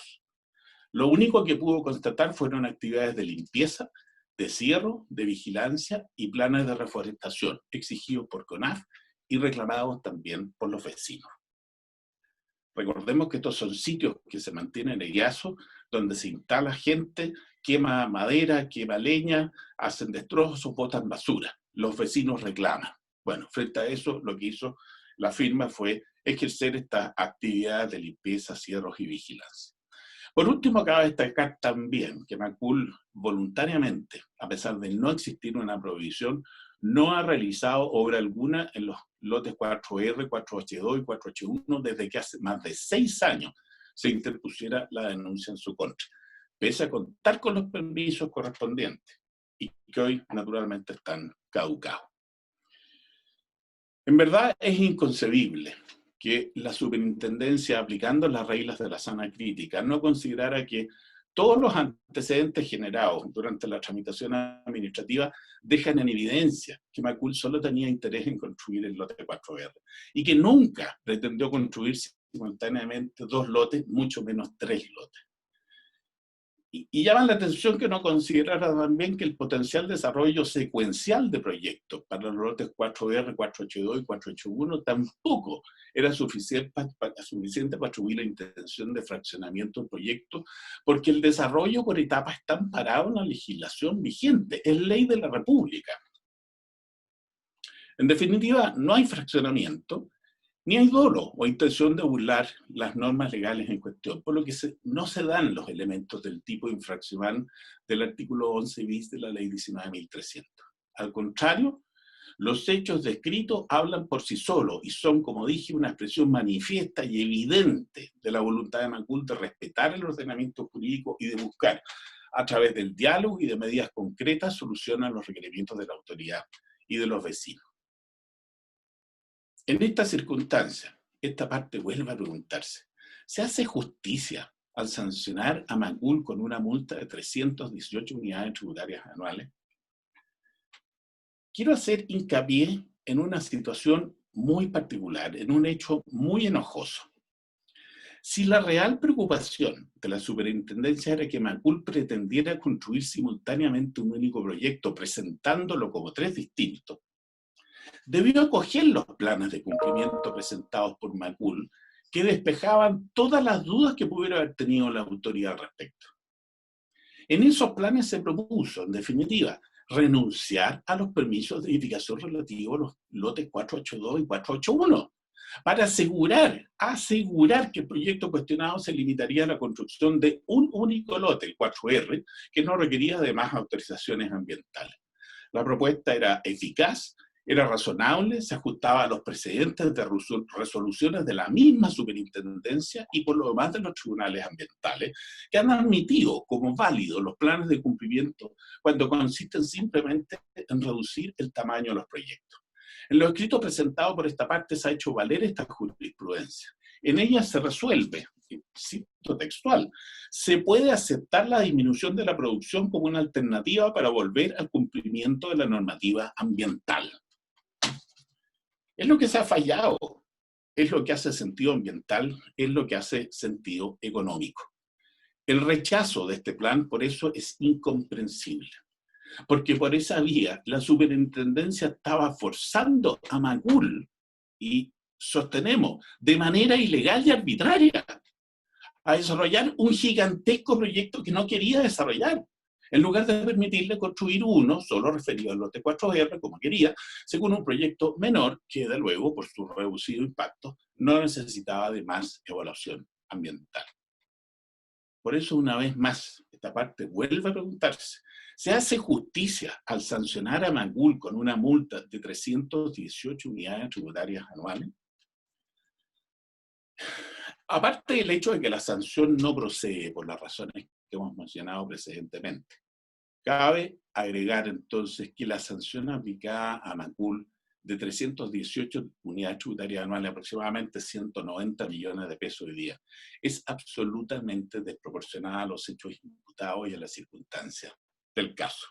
Lo único que pudo constatar fueron actividades de limpieza, de cierre, de vigilancia y planes de reforestación, exigidos por CONAF y reclamados también por los vecinos. Recordemos que estos son sitios que se mantienen en Eguiazo, donde se instala gente, quema madera, quema leña, hacen destrozos, botan basura. Los vecinos reclaman. Bueno, frente a eso, lo que hizo la firma fue ejercer estas actividades de limpieza, cierros y vigilancia. Por último, cabe destacar también que Macul voluntariamente, a pesar de no existir una prohibición, no ha realizado obra alguna en los lotes 4R, 4H2 y 4H1 desde que hace más de 6 años se interpusiera la denuncia en su contra, pese a contar con los permisos correspondientes y que hoy naturalmente están caducados. En verdad es inconcebible que la superintendencia, aplicando las reglas de la sana crítica, no considerara que todos los antecedentes generados durante la tramitación administrativa dejan en evidencia que Macul solo tenía interés en construir el lote 4R y que nunca pretendió construir simultáneamente 2 lotes, mucho menos 3 lotes. Y llama la atención que no considerara también que el potencial desarrollo secuencial de proyectos para los lotes 4R, 4H2 y 4H1 tampoco era suficiente para atribuir la intención de fraccionamiento del proyecto, porque el desarrollo por etapas está amparado en la legislación vigente, es ley de la República. En definitiva, no hay fraccionamiento, ni hay dolo o intención de burlar las normas legales en cuestión, por lo que no se dan los elementos del tipo infraccional del artículo 11 bis de la ley 19.300. Al contrario, los hechos descritos hablan por sí solos y son, como dije, una expresión manifiesta y evidente de la voluntad de Macul de respetar el ordenamiento jurídico y de buscar, a través del diálogo y de medidas concretas, soluciones a los requerimientos de la autoridad y de los vecinos. En esta circunstancia, esta parte vuelve a preguntarse, ¿se hace justicia al sancionar a Macul con una multa de 318 unidades tributarias anuales? Quiero hacer hincapié en una situación muy particular, en un hecho muy enojoso. Si la real preocupación de la superintendencia era que Macul pretendiera construir simultáneamente un único proyecto, presentándolo como 3 distintos, debió acoger los planes de cumplimiento presentados por Macul, que despejaban todas las dudas que pudiera haber tenido la autoridad al respecto. En esos planes se propuso, en definitiva, renunciar a los permisos de edificación relativos a los lotes 482 y 481, para asegurar que el proyecto cuestionado se limitaría a la construcción de un único lote, el 4R, que no requería de más autorizaciones ambientales. La propuesta era eficaz, era razonable, se ajustaba a los precedentes de resoluciones de la misma superintendencia y por lo demás de los tribunales ambientales, que han admitido como válidos los planes de cumplimiento cuando consisten simplemente en reducir el tamaño de los proyectos. En los escritos presentados por esta parte se ha hecho valer esta jurisprudencia. En ella se resuelve, cito textual, se puede aceptar la disminución de la producción como una alternativa para volver al cumplimiento de la normativa ambiental. Es lo que se ha fallado, es lo que hace sentido ambiental, es lo que hace sentido económico. El rechazo de este plan, por eso, es incomprensible. Porque por esa vía la superintendencia estaba forzando a Macul, y sostenemos, de manera ilegal y arbitraria, a desarrollar un gigantesco proyecto que no quería desarrollar, en lugar de permitirle construir uno, solo referido al lote 4R, como quería, según un proyecto menor que, de luego, por su reducido impacto, no necesitaba de más evaluación ambiental. Por eso, una vez más, esta parte vuelve a preguntarse, ¿se hace justicia al sancionar a Macul con una multa de 318 unidades tributarias anuales? Aparte del hecho de que la sanción no procede por las razones que hemos mencionado precedentemente, cabe agregar entonces que la sanción aplicada a Macul de 318 unidades tributarias anuales, aproximadamente 190 millones de pesos hoy día, es absolutamente desproporcionada a los hechos imputados y a las circunstancias del caso.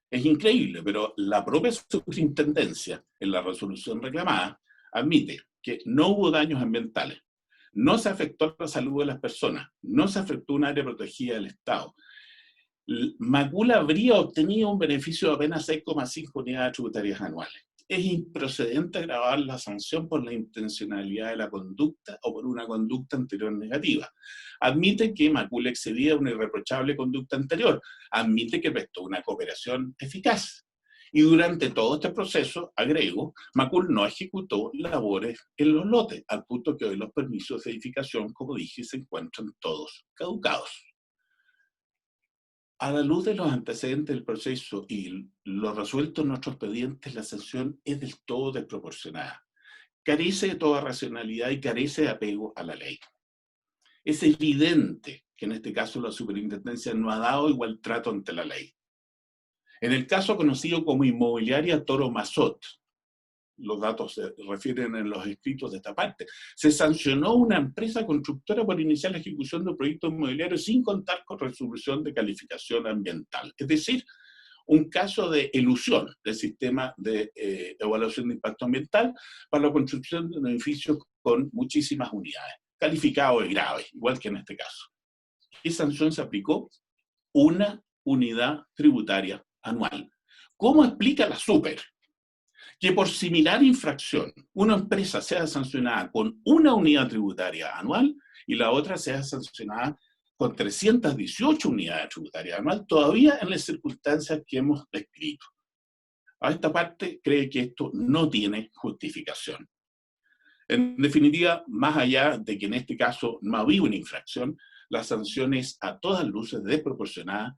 Es increíble, pero la propia superintendencia, en la resolución reclamada, admite que no hubo daños ambientales, no se afectó la salud de las personas, no se afectó un área protegida del Estado. Macul habría obtenido un beneficio de apenas 6,5 unidades tributarias anuales. Es improcedente agravar la sanción por la intencionalidad de la conducta o por una conducta anterior negativa. Admite que Macul excedía una irreprochable conducta anterior. Admite que prestó una cooperación eficaz. Y durante todo este proceso, agrego, Macul no ejecutó labores en los lotes, al punto que hoy los permisos de edificación, como dije, se encuentran todos caducados. A la luz de los antecedentes del proceso y lo resuelto en nuestros expedientes, la sanción es del todo desproporcionada. Carece de toda racionalidad y carece de apego a la ley. Es evidente que en este caso la superintendencia no ha dado igual trato ante la ley. En el caso conocido como Inmobiliaria Toro Mazot, los datos se refieren en los escritos de esta parte, se sancionó una empresa constructora por iniciar la ejecución de un proyecto inmobiliario sin contar con resolución de calificación ambiental. Es decir, un caso de elusión del sistema de evaluación de impacto ambiental para la construcción de un edificio con muchísimas unidades, calificado de grave, igual que en este caso. ¿Qué sanción se aplicó? Una unidad tributaria anual. ¿Cómo explica la Super que por similar infracción una empresa sea sancionada con una unidad tributaria anual y la otra sea sancionada con 318 unidades tributarias anual, todavía en las circunstancias que hemos descrito? A esta parte cree que esto no tiene justificación. En definitiva, más allá de que en este caso no había una infracción, la sanción es a todas luces desproporcionada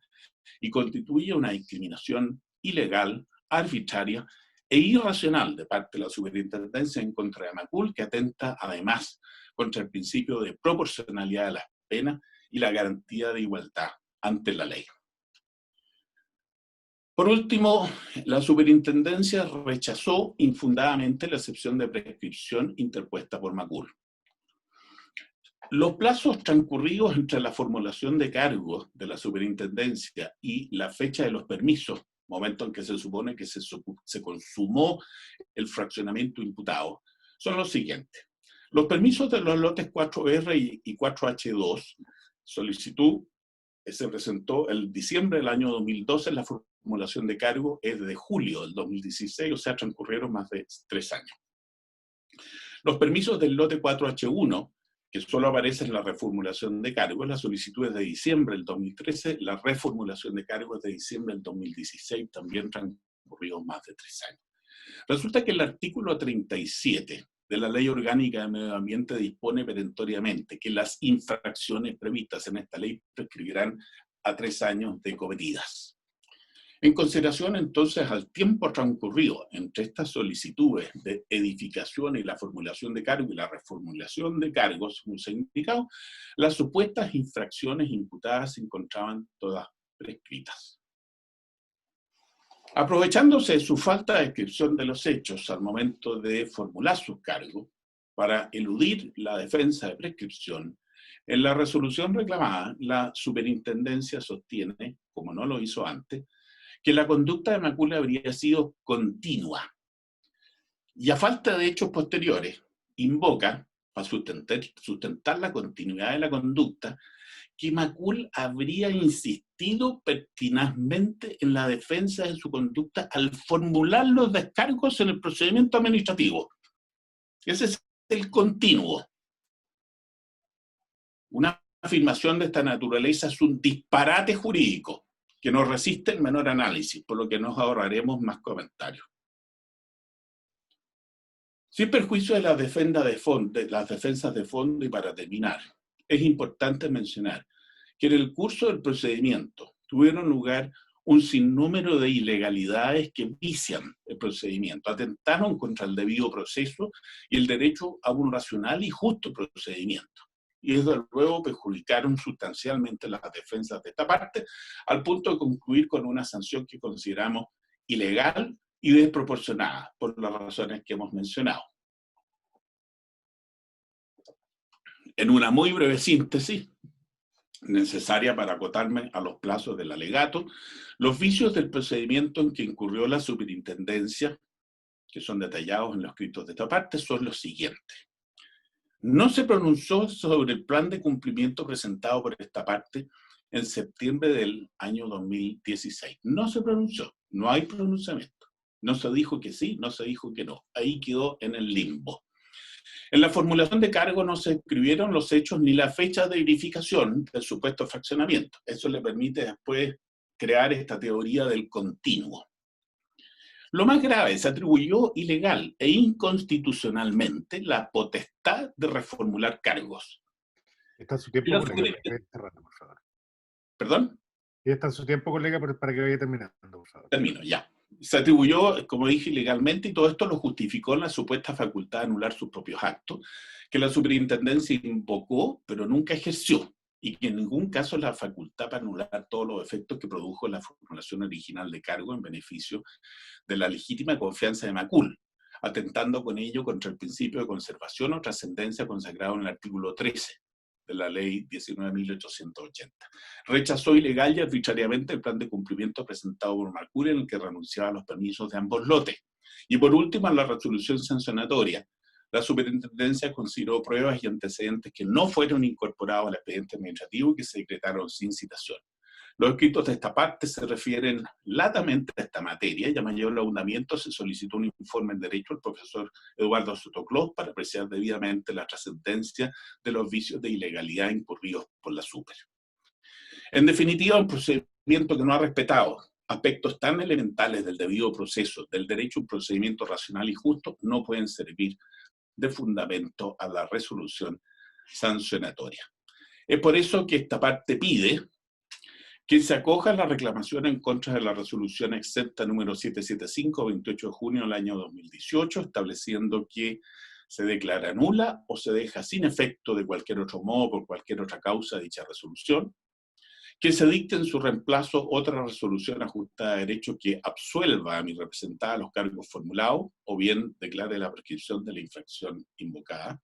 y constituye una discriminación ilegal, arbitraria e irracional de parte de la superintendencia en contra de Macul, que atenta además contra el principio de proporcionalidad de las penas y la garantía de igualdad ante la ley. Por último, la superintendencia rechazó infundadamente la excepción de prescripción interpuesta por Macul. Los plazos transcurridos entre la formulación de cargos de la superintendencia y la fecha de los permisos, momento en que se supone que se consumó el fraccionamiento imputado, son los siguientes. Los permisos de los lotes 4R y 4H2, solicitud se presentó el diciembre del año 2012, la formulación de cargo es de julio del 2016, o sea, transcurrieron más de 3 años. Los permisos del lote 4H1, que solo aparece en la reformulación de cargos, la solicitud es de diciembre del 2013, la reformulación de cargos es de diciembre del 2016, también transcurrido más de 3 años. Resulta que el artículo 37 de la Ley Orgánica de Medio Ambiente dispone perentoriamente que las infracciones previstas en esta ley prescribirán a 3 años de cometidas. En consideración entonces al tiempo transcurrido entre estas solicitudes de edificación y la formulación de cargo y la reformulación de cargos, según se ha indicado, las supuestas infracciones imputadas se encontraban todas prescritas. Aprovechándose de su falta de descripción de los hechos al momento de formular sus cargos, para eludir la defensa de prescripción, en la resolución reclamada, la superintendencia sostiene, como no lo hizo antes, que la conducta de Macul habría sido continua. Y a falta de hechos posteriores, invoca, para sustentar la continuidad de la conducta, que Macul habría insistido pertinazmente en la defensa de su conducta al formular los descargos en el procedimiento administrativo. Ese es el continuo. Una afirmación de esta naturaleza es un disparate jurídico que no resiste el menor análisis, por lo que nos ahorraremos más comentarios. Sin perjuicio de las defensas de fondo, y para terminar, es importante mencionar que en el curso del procedimiento tuvieron lugar un sinnúmero de ilegalidades que vician el procedimiento, atentaron contra el debido proceso y el derecho a un racional y justo procedimiento. Y desde luego perjudicaron sustancialmente las defensas de esta parte, al punto de concluir con una sanción que consideramos ilegal y desproporcionada, por las razones que hemos mencionado. En una muy breve síntesis, necesaria para acotarme a los plazos del alegato, los vicios del procedimiento en que incurrió la superintendencia, que son detallados en los escritos de esta parte, son los siguientes. No se pronunció sobre el plan de cumplimiento presentado por esta parte en septiembre del año 2016. No se pronunció, no hay pronunciamiento. No se dijo que sí, no se dijo que no. Ahí quedó en el limbo. En la formulación de cargo no se escribieron los hechos ni la fecha de verificación del supuesto fraccionamiento. Eso le permite después crear esta teoría del continuo. Lo más grave, se atribuyó ilegal e inconstitucionalmente la potestad de reformular cargos. Está en su tiempo, colega, para que vaya cerrando, por favor. ¿Perdón? Ya está en su tiempo, colega, para que vaya terminando, por favor. Termino, ya. Se atribuyó, como dije, ilegalmente, y todo esto lo justificó en la supuesta facultad de anular sus propios actos, que la superintendencia invocó, pero nunca ejerció, y que en ningún caso la facultad para anular todos los efectos que produjo la formulación original de cargo en beneficio de la legítima confianza de Macul, atentando con ello contra el principio de conservación o trascendencia consagrado en el artículo 13 de la ley 19.880. Rechazó ilegal y arbitrariamente el plan de cumplimiento presentado por Macul, en el que renunciaba a los permisos de ambos lotes. Y por último, en la resolución sancionatoria, la superintendencia consideró pruebas y antecedentes que no fueron incorporados al expediente administrativo y que se decretaron sin citación. Los escritos de esta parte se refieren latamente a esta materia, y a mayor abundamiento se solicitó un informe en Derecho al profesor Eduardo Sotoclós para apreciar debidamente la trascendencia de los vicios de ilegalidad incurridos por la Super. En definitiva, un procedimiento que no ha respetado aspectos tan elementales del debido proceso, del derecho a un procedimiento racional y justo, no pueden servir de fundamento a la resolución sancionatoria. Es por eso que esta parte pide que se acoja la reclamación en contra de la resolución excepta número 775, 28 de junio del año 2018, estableciendo que se declara nula o se deja sin efecto de cualquier otro modo por cualquier otra causa dicha resolución, que se dicte en su reemplazo otra resolución ajustada a derecho que absuelva a mi representada los cargos formulados, o bien declare la prescripción de la infracción invocada,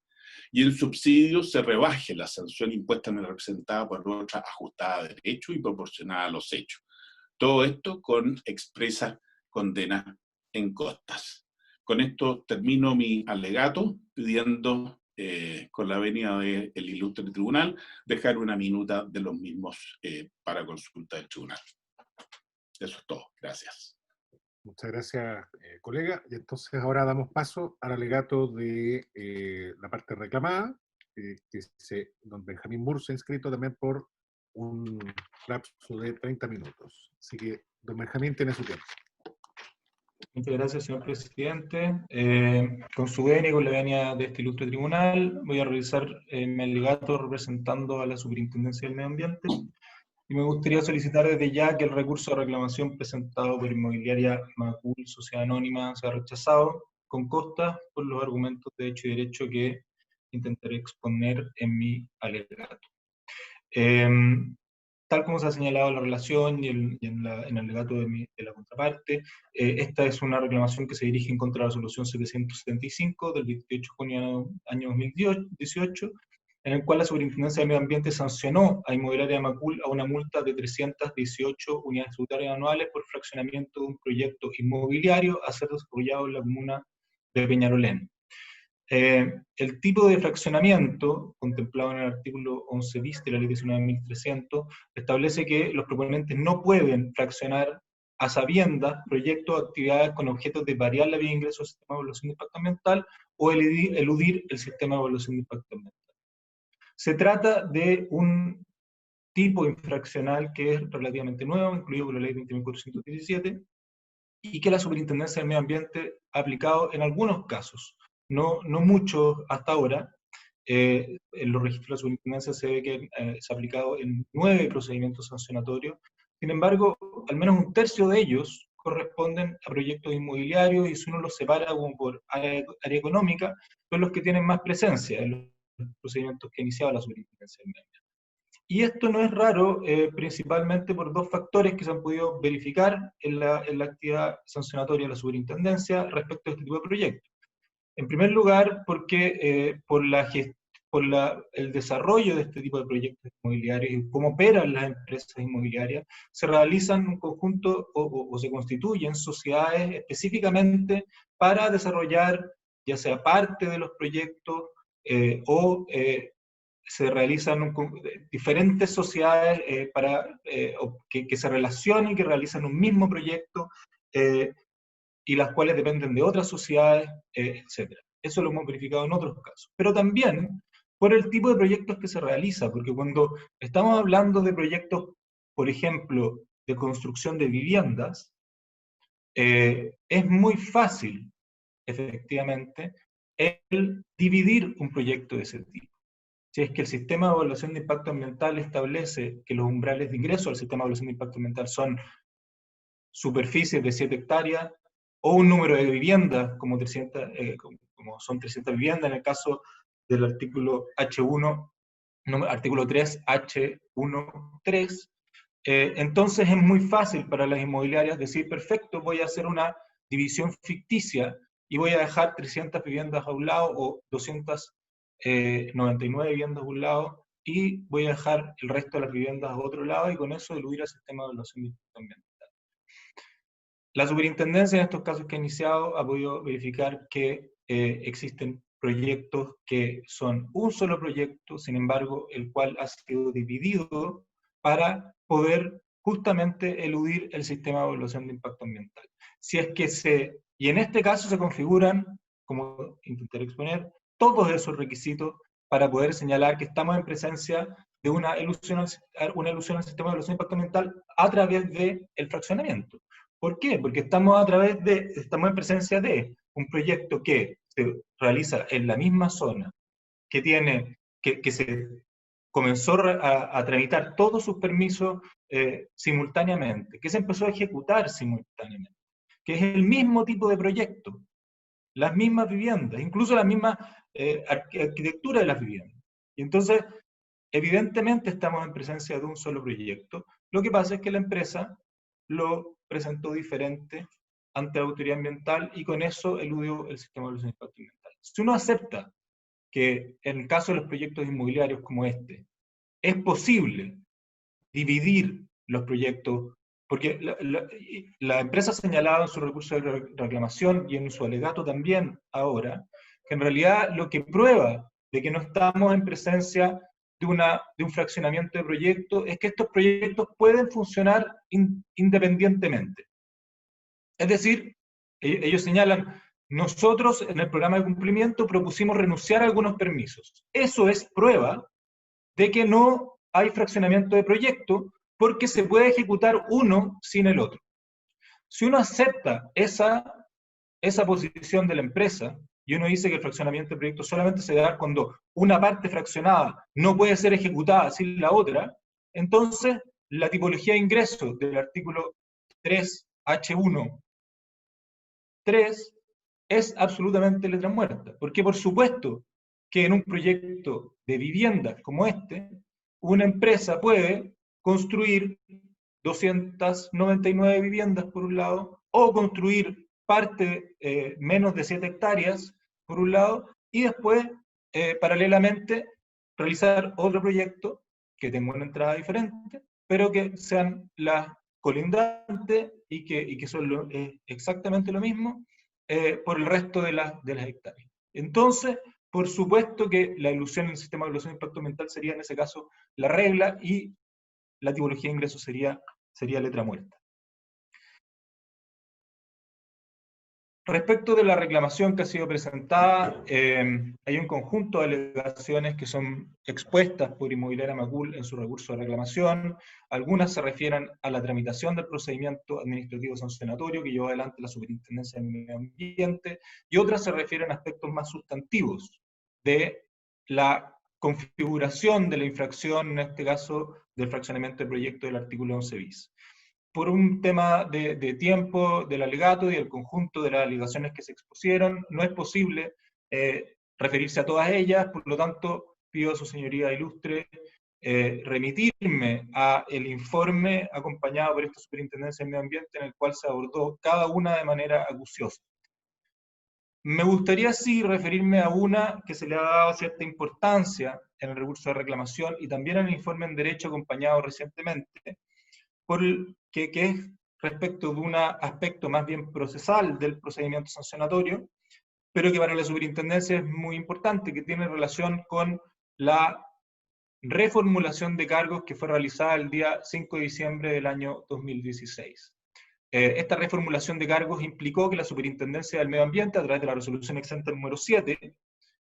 y en subsidio se rebaje la sanción impuesta a mi representada por otra ajustada a derecho y proporcionada a los hechos. Todo esto con expresa condena en costas. Con esto termino mi alegato, pidiendo, con la venia del ilustre tribunal, dejar una minuta de los mismos para consulta del tribunal. Eso es todo. Gracias. Muchas gracias, colega. Y entonces ahora damos paso al alegato de la parte reclamada, que dice don Benjamín Murcia, inscrito también por un lapso de 30 minutos. Así que, don Benjamín, tiene su tiempo. Muchas gracias, señor presidente. Con su venia y con la venia de este ilustre tribunal, voy a realizar mi alegato representando a la Superintendencia del Medio Ambiente. Y me gustaría solicitar desde ya que el recurso de reclamación presentado por Inmobiliaria Macul Sociedad Anónima sea rechazado con costas por los argumentos de hecho y derecho que intentaré exponer en mi alegato. Tal como se ha señalado en la relación y en el alegato de la contraparte, esta es una reclamación que se dirige en contra de la resolución 775 del 28 de junio del año 2018, en el cual la Superintendencia de Medio Ambiente sancionó a Inmobiliaria Macul a una multa de 318 unidades tributarias anuales por fraccionamiento de un proyecto inmobiliario a ser desarrollado en la comuna de Peñarolén. El tipo de fraccionamiento, contemplado en el artículo 11 bis de la ley 19.300, establece que los proponentes no pueden fraccionar a sabiendas proyectos o actividades con objetos de variar la vía de ingreso al sistema de evaluación de impacto ambiental o eludir el sistema de evaluación de impacto ambiental. Se trata de un tipo infraccional que es relativamente nuevo, incluido por la ley 20.417, y que la Superintendencia del Medio Ambiente ha aplicado en algunos casos, no muchos hasta ahora. En los registros de la Superintendencia se ve que se ha aplicado en 9 procedimientos sancionatorios. Sin embargo, al menos un tercio de ellos corresponden a proyectos inmobiliarios, y si uno los separa como por área económica, son los que tienen más presencia en los procedimientos que ha iniciado la Superintendencia del Medio Ambiente. Y esto no es raro, principalmente por dos factores que se han podido verificar en la actividad sancionatoria de la Superintendencia respecto a este tipo de proyectos. En primer lugar, porque por el desarrollo de este tipo de proyectos inmobiliarios y cómo operan las empresas inmobiliarias, se realizan un conjunto o se constituyen sociedades específicamente para desarrollar ya sea parte de los proyectos se realizan diferentes sociedades que se relacionan y que realizan un mismo proyecto y las cuales dependen de otras sociedades, etc. Eso lo hemos verificado en otros casos. Pero también por el tipo de proyectos que se realiza, porque cuando estamos hablando de proyectos, por ejemplo, de construcción de viviendas, es muy fácil, efectivamente, el dividir un proyecto de ese tipo. Si es que el sistema de evaluación de impacto ambiental establece que los umbrales de ingreso al sistema de evaluación de impacto ambiental son superficies de 7 hectáreas, o un número de viviendas, como son 300 viviendas en el caso del artículo H1, artículo 3, H1.3, entonces es muy fácil para las inmobiliarias decir, perfecto, voy a hacer una división ficticia y voy a dejar 300 viviendas a un lado o 299 viviendas a un lado, y voy a dejar el resto de las viviendas a otro lado, y con eso eludir el sistema de evaluación de impacto ambiental. La Superintendencia en estos casos que ha iniciado ha podido verificar que existen proyectos que son un solo proyecto, sin embargo, el cual ha sido dividido para poder justamente eludir el sistema de evaluación de impacto ambiental. Y en este caso se configuran, como intentaré exponer, todos esos requisitos para poder señalar que estamos en presencia de una ilusión al sistema de evaluación de impacto ambiental a través del fraccionamiento. ¿Por qué? Porque estamos en presencia de un proyecto que se realiza en la misma zona, que se comenzó a tramitar todos sus permisos simultáneamente, que se empezó a ejecutar simultáneamente, que es el mismo tipo de proyecto, las mismas viviendas, incluso la misma arquitectura de las viviendas. Y entonces, evidentemente estamos en presencia de un solo proyecto. Lo que pasa es que la empresa lo presentó diferente ante la autoridad ambiental y con eso eludió el sistema de evaluación de impacto ambiental. Si uno acepta que en el caso de los proyectos inmobiliarios como este, es posible dividir los proyectos porque la empresa ha señalado en su recurso de reclamación y en su alegato también ahora, que en realidad lo que prueba de que no estamos en presencia de un fraccionamiento de proyectos es que estos proyectos pueden funcionar independientemente. Es decir, ellos señalan, nosotros en el programa de cumplimiento propusimos renunciar a algunos permisos. Eso es prueba de que no hay fraccionamiento de proyecto porque se puede ejecutar uno sin el otro. Si uno acepta esa posición de la empresa y uno dice que el fraccionamiento de proyecto solamente se da cuando una parte fraccionada no puede ser ejecutada sin la otra, entonces la tipología de ingreso del artículo 3H1 3 es absolutamente letra muerta, porque por supuesto que en un proyecto de vivienda como este, una empresa puede construir 299 viviendas por un lado, o construir parte menos de 7 hectáreas por un lado, y después, paralelamente, realizar otro proyecto que tenga una entrada diferente, pero que sean las colindantes y que son exactamente lo mismo por el resto de las hectáreas. Entonces, por supuesto que la ilusión en el sistema de evaluación de impacto ambiental sería en ese caso la regla y la tipología de ingresos sería letra muerta. Respecto de la reclamación que ha sido presentada, hay un conjunto de alegaciones que son expuestas por Inmobiliaria Macul en su recurso de reclamación. Algunas se refieren a la tramitación del procedimiento administrativo sancionatorio que llevó adelante la Superintendencia del Medio Ambiente, y otras se refieren a aspectos más sustantivos de la configuración de la infracción, en este caso del fraccionamiento del proyecto del artículo 11 bis. Por un tema de tiempo del alegato y el conjunto de las alegaciones que se expusieron, no es posible referirse a todas ellas, por lo tanto, pido a su señoría ilustre remitirme a el informe acompañado por esta Superintendencia del Medio Ambiente en el cual se abordó cada una de manera acuciosa. Me gustaría sí referirme a una que se le ha dado cierta importancia en el recurso de reclamación y también en el informe en derecho acompañado recientemente, que es respecto de un aspecto más bien procesal del procedimiento sancionatorio, pero que para la superintendencia es muy importante, que tiene relación con la reformulación de cargos que fue realizada el día 5 de diciembre del año 2016. Esta reformulación de cargos implicó que la Superintendencia del Medio Ambiente, a través de la resolución exenta número 7,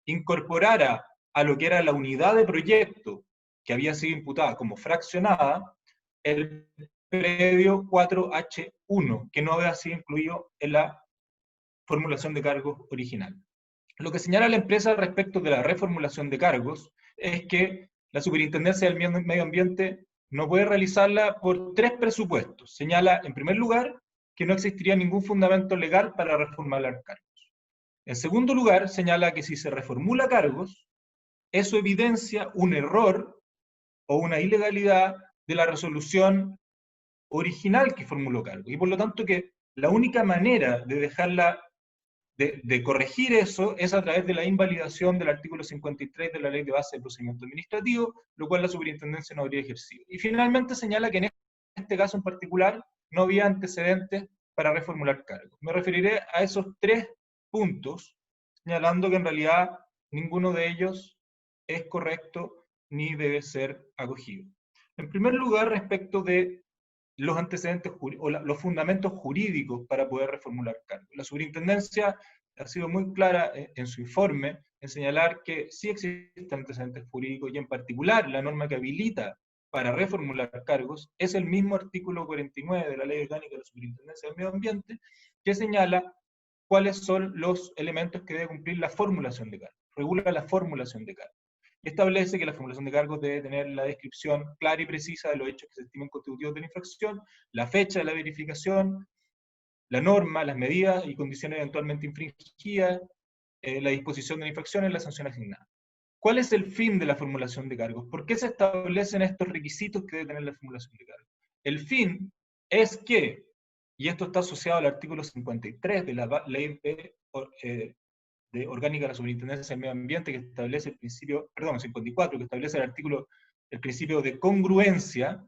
incorporara a lo que era la unidad de proyecto que había sido imputada como fraccionada, el predio 4H1, que no había sido incluido en la formulación de cargos original. Lo que señala la empresa respecto de la reformulación de cargos es que la Superintendencia del Medio Ambiente no puede realizarla por 3 presupuestos. Señala, en primer lugar, que no existiría ningún fundamento legal para reformular cargos. En segundo lugar, señala que si se reformula cargos, eso evidencia un error o una ilegalidad de la resolución original que formuló cargo, y por lo tanto que la única manera de dejarla, de corregir eso, es a través de la invalidación del artículo 53 de la Ley de Base de Procedimiento Administrativo, lo cual la Superintendencia no habría ejercido. Y finalmente señala que en este caso en particular no había antecedentes para reformular cargos. Me referiré a esos 3 puntos, señalando que en realidad ninguno de ellos es correcto ni debe ser acogido. En primer lugar, respecto de los antecedentes o los fundamentos jurídicos para poder reformular cargos. La superintendencia ha sido muy clara en su informe en señalar que sí existen antecedentes jurídicos y en particular la norma que habilita para reformular cargos es el mismo artículo 49 de la Ley Orgánica de la Superintendencia del Medio Ambiente, que señala cuáles son los elementos que debe cumplir la formulación de cargos. Regula la formulación de cargos. Y establece que la formulación de cargos debe tener la descripción clara y precisa de los hechos que se estimen constitutivos de la infracción, la fecha de la verificación, la norma, las medidas y condiciones eventualmente infringidas, la disposición de la infracción y la sanción asignada. ¿Cuál es el fin de la formulación de cargos? ¿Por qué se establecen estos requisitos que debe tener la formulación de cargos? El fin es que, y esto está asociado al artículo 53 de la Ley de Orgánica de la Superintendencia del Medio Ambiente, que establece el principio, perdón, 54, que establece el principio de congruencia,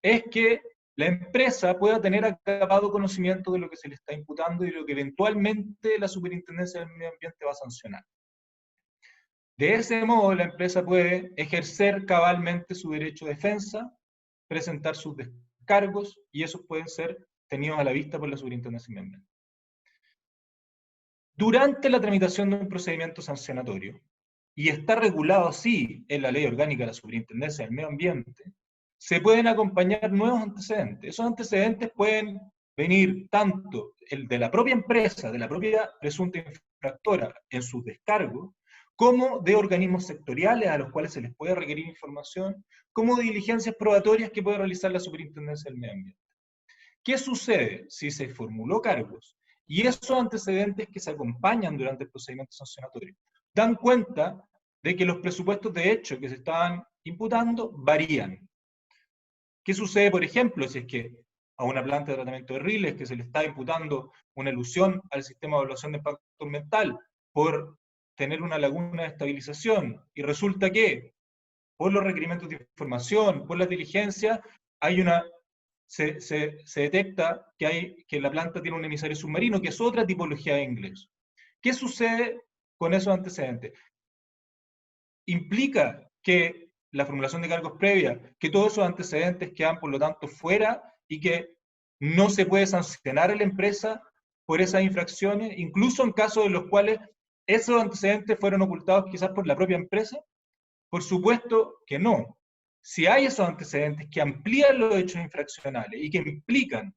es que la empresa pueda tener acabado conocimiento de lo que se le está imputando y lo que eventualmente la Superintendencia del Medio Ambiente va a sancionar. De ese modo, la empresa puede ejercer cabalmente su derecho de defensa, presentar sus descargos, y esos pueden ser tenidos a la vista por la Superintendencia del Medio Ambiente. Durante la tramitación de un procedimiento sancionatorio, y está regulado así en la Ley Orgánica de la Superintendencia del Medio Ambiente, se pueden acompañar nuevos antecedentes. Esos antecedentes pueden venir tanto el de la propia empresa, de la propia presunta infractora en sus descargos, como de organismos sectoriales a los cuales se les puede requerir información, como de diligencias probatorias que puede realizar la Superintendencia del Medio Ambiente. ¿Qué sucede si se formuló cargos y esos antecedentes que se acompañan durante el procedimiento sancionatorio dan cuenta de que los presupuestos de hecho que se estaban imputando varían? ¿Qué sucede, por ejemplo, si es que a una planta de tratamiento de riles que se le está imputando una elusión al sistema de evaluación de impacto ambiental por tener una laguna de estabilización, y resulta que por los requerimientos de información, por las diligencias, se detecta que la planta tiene un emisario submarino, que es otra tipología de ingreso? ¿Qué sucede con esos antecedentes? Implica que la formulación de cargos previa, que todos esos antecedentes quedan por lo tanto fuera y que no se puede sancionar a la empresa por esas infracciones, incluso en casos en los cuales esos antecedentes fueron ocultados quizás por la propia empresa. Por supuesto que no. Si hay esos antecedentes que amplían los hechos infraccionales y que implican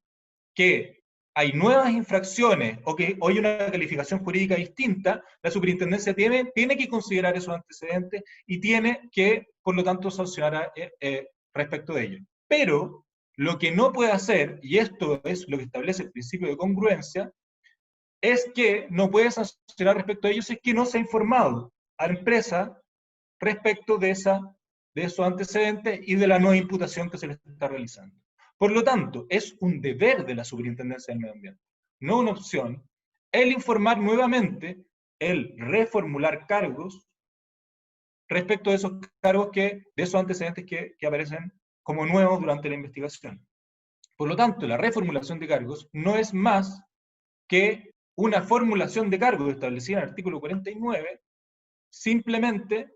que hay nuevas infracciones o que hoy hay una calificación jurídica distinta, la Superintendencia tiene que considerar esos antecedentes y tiene que, por lo tanto, sancionar respecto de ello. Pero lo que no puede hacer, y esto es lo que establece el principio de congruencia, es que no puede sancionar respecto a ellos si es que no se ha informado a la empresa respecto de esos antecedentes y de la nueva imputación que se le está realizando. Por lo tanto, es un deber de la Superintendencia del Medio Ambiente, no una opción, el informar nuevamente, el reformular cargos respecto de esos cargos de esos antecedentes que aparecen como nuevos durante la investigación. Por lo tanto, la reformulación de cargos no es más que una formulación de cargos establecida en el artículo 49, simplemente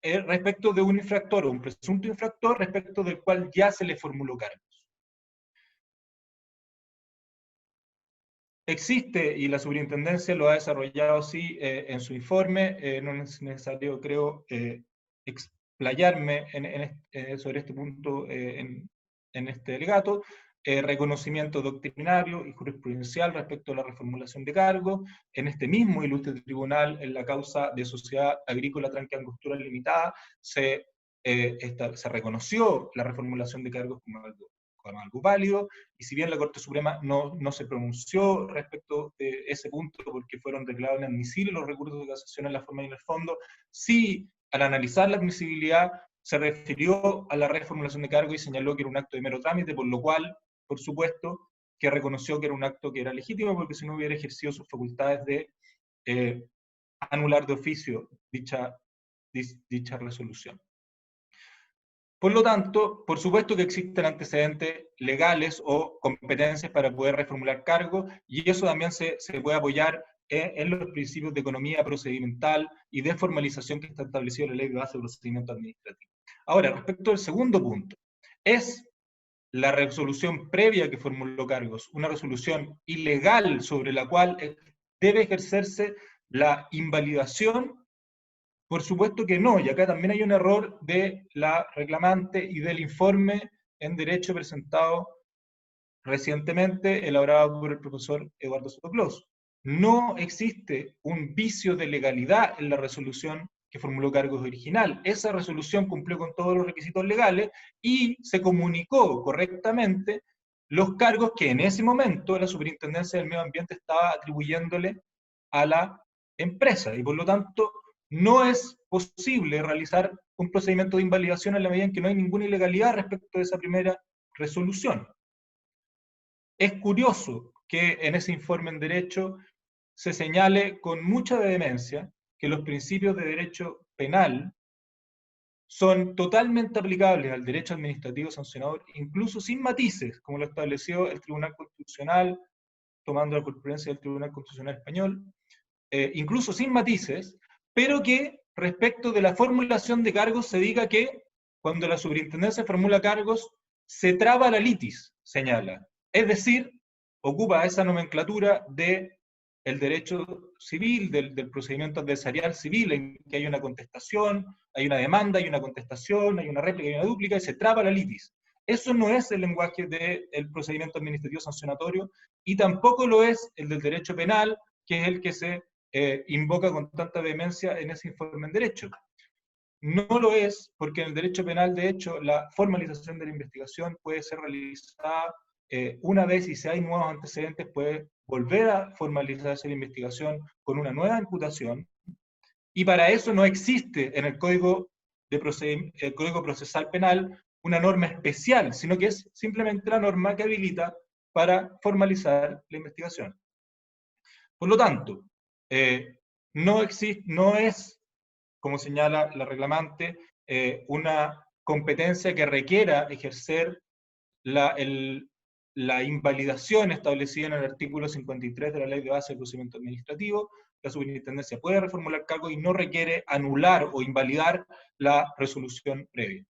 respecto de un infractor o un presunto infractor respecto del cual ya se le formuló cargos. Existe, y la Superintendencia lo ha desarrollado así en su informe, no es necesario, creo, explayarme sobre este punto en este alegato, reconocimiento doctrinario y jurisprudencial respecto a la reformulación de cargos. En este mismo ilustre tribunal, en la causa de Sociedad Agrícola Tranque Angostura Limitada, se reconoció la reformulación de cargos como algo válido, y si bien la Corte Suprema no se pronunció respecto de ese punto porque fueron declarados inadmisibles los recursos de casación en la forma y en el fondo, sí, al analizar la admisibilidad, se refirió a la reformulación de cargo y señaló que era un acto de mero trámite, por lo cual, por supuesto, que reconoció que era un acto que era legítimo, porque si no hubiera ejercido sus facultades de anular de oficio dicha resolución. Por lo tanto, por supuesto que existen antecedentes legales o competencias para poder reformular cargos, y eso también se puede apoyar en los principios de economía procedimental y de formalización que está establecido en la Ley de Base de Procedimiento Administrativo. Ahora, respecto al segundo punto, ¿es la resolución previa que formuló cargos una resolución ilegal sobre la cual debe ejercerse la invalidación? Por supuesto que no, y acá también hay un error de la reclamante y del informe en derecho presentado recientemente, elaborado por el profesor Eduardo Sotoclós. No existe un vicio de legalidad en la resolución que formuló cargos original. Esa resolución cumplió con todos los requisitos legales y se comunicó correctamente los cargos que en ese momento la Superintendencia del Medio Ambiente estaba atribuyéndole a la empresa, y por lo tanto no es posible realizar un procedimiento de invalidación en la medida en que no hay ninguna ilegalidad respecto de esa primera resolución. Es curioso que en ese informe en derecho se señale con mucha vehemencia que los principios de derecho penal son totalmente aplicables al derecho administrativo sancionador, incluso sin matices, como lo estableció el Tribunal Constitucional, tomando la jurisprudencia del Tribunal Constitucional Español, incluso sin matices, pero que respecto de la formulación de cargos se diga que cuando la superintendencia formula cargos, se traba la litis, señala. Es decir, ocupa esa nomenclatura de el derecho civil, del procedimiento adversarial civil, en que hay una contestación, hay una demanda, hay una contestación, hay una réplica, hay una dúplica, y se traba la litis. Eso no es el lenguaje del procedimiento administrativo sancionatorio, y tampoco lo es el del derecho penal, que es el que se invoca con tanta vehemencia en ese informe en derecho. No lo es porque en el derecho penal, de hecho, la formalización de la investigación puede ser realizada una vez, y si hay nuevos antecedentes puede volver a formalizarse la investigación con una nueva imputación, y para eso no existe en el Código Procesal Penal una norma especial, sino que es simplemente la norma que habilita para formalizar la investigación. Por lo tanto, no es, como señala la reclamante, una competencia que requiera ejercer la invalidación establecida en el artículo 53 de la Ley de Base del Procedimiento Administrativo. La superintendencia puede reformular cargos y no requiere anular o invalidar la resolución previa.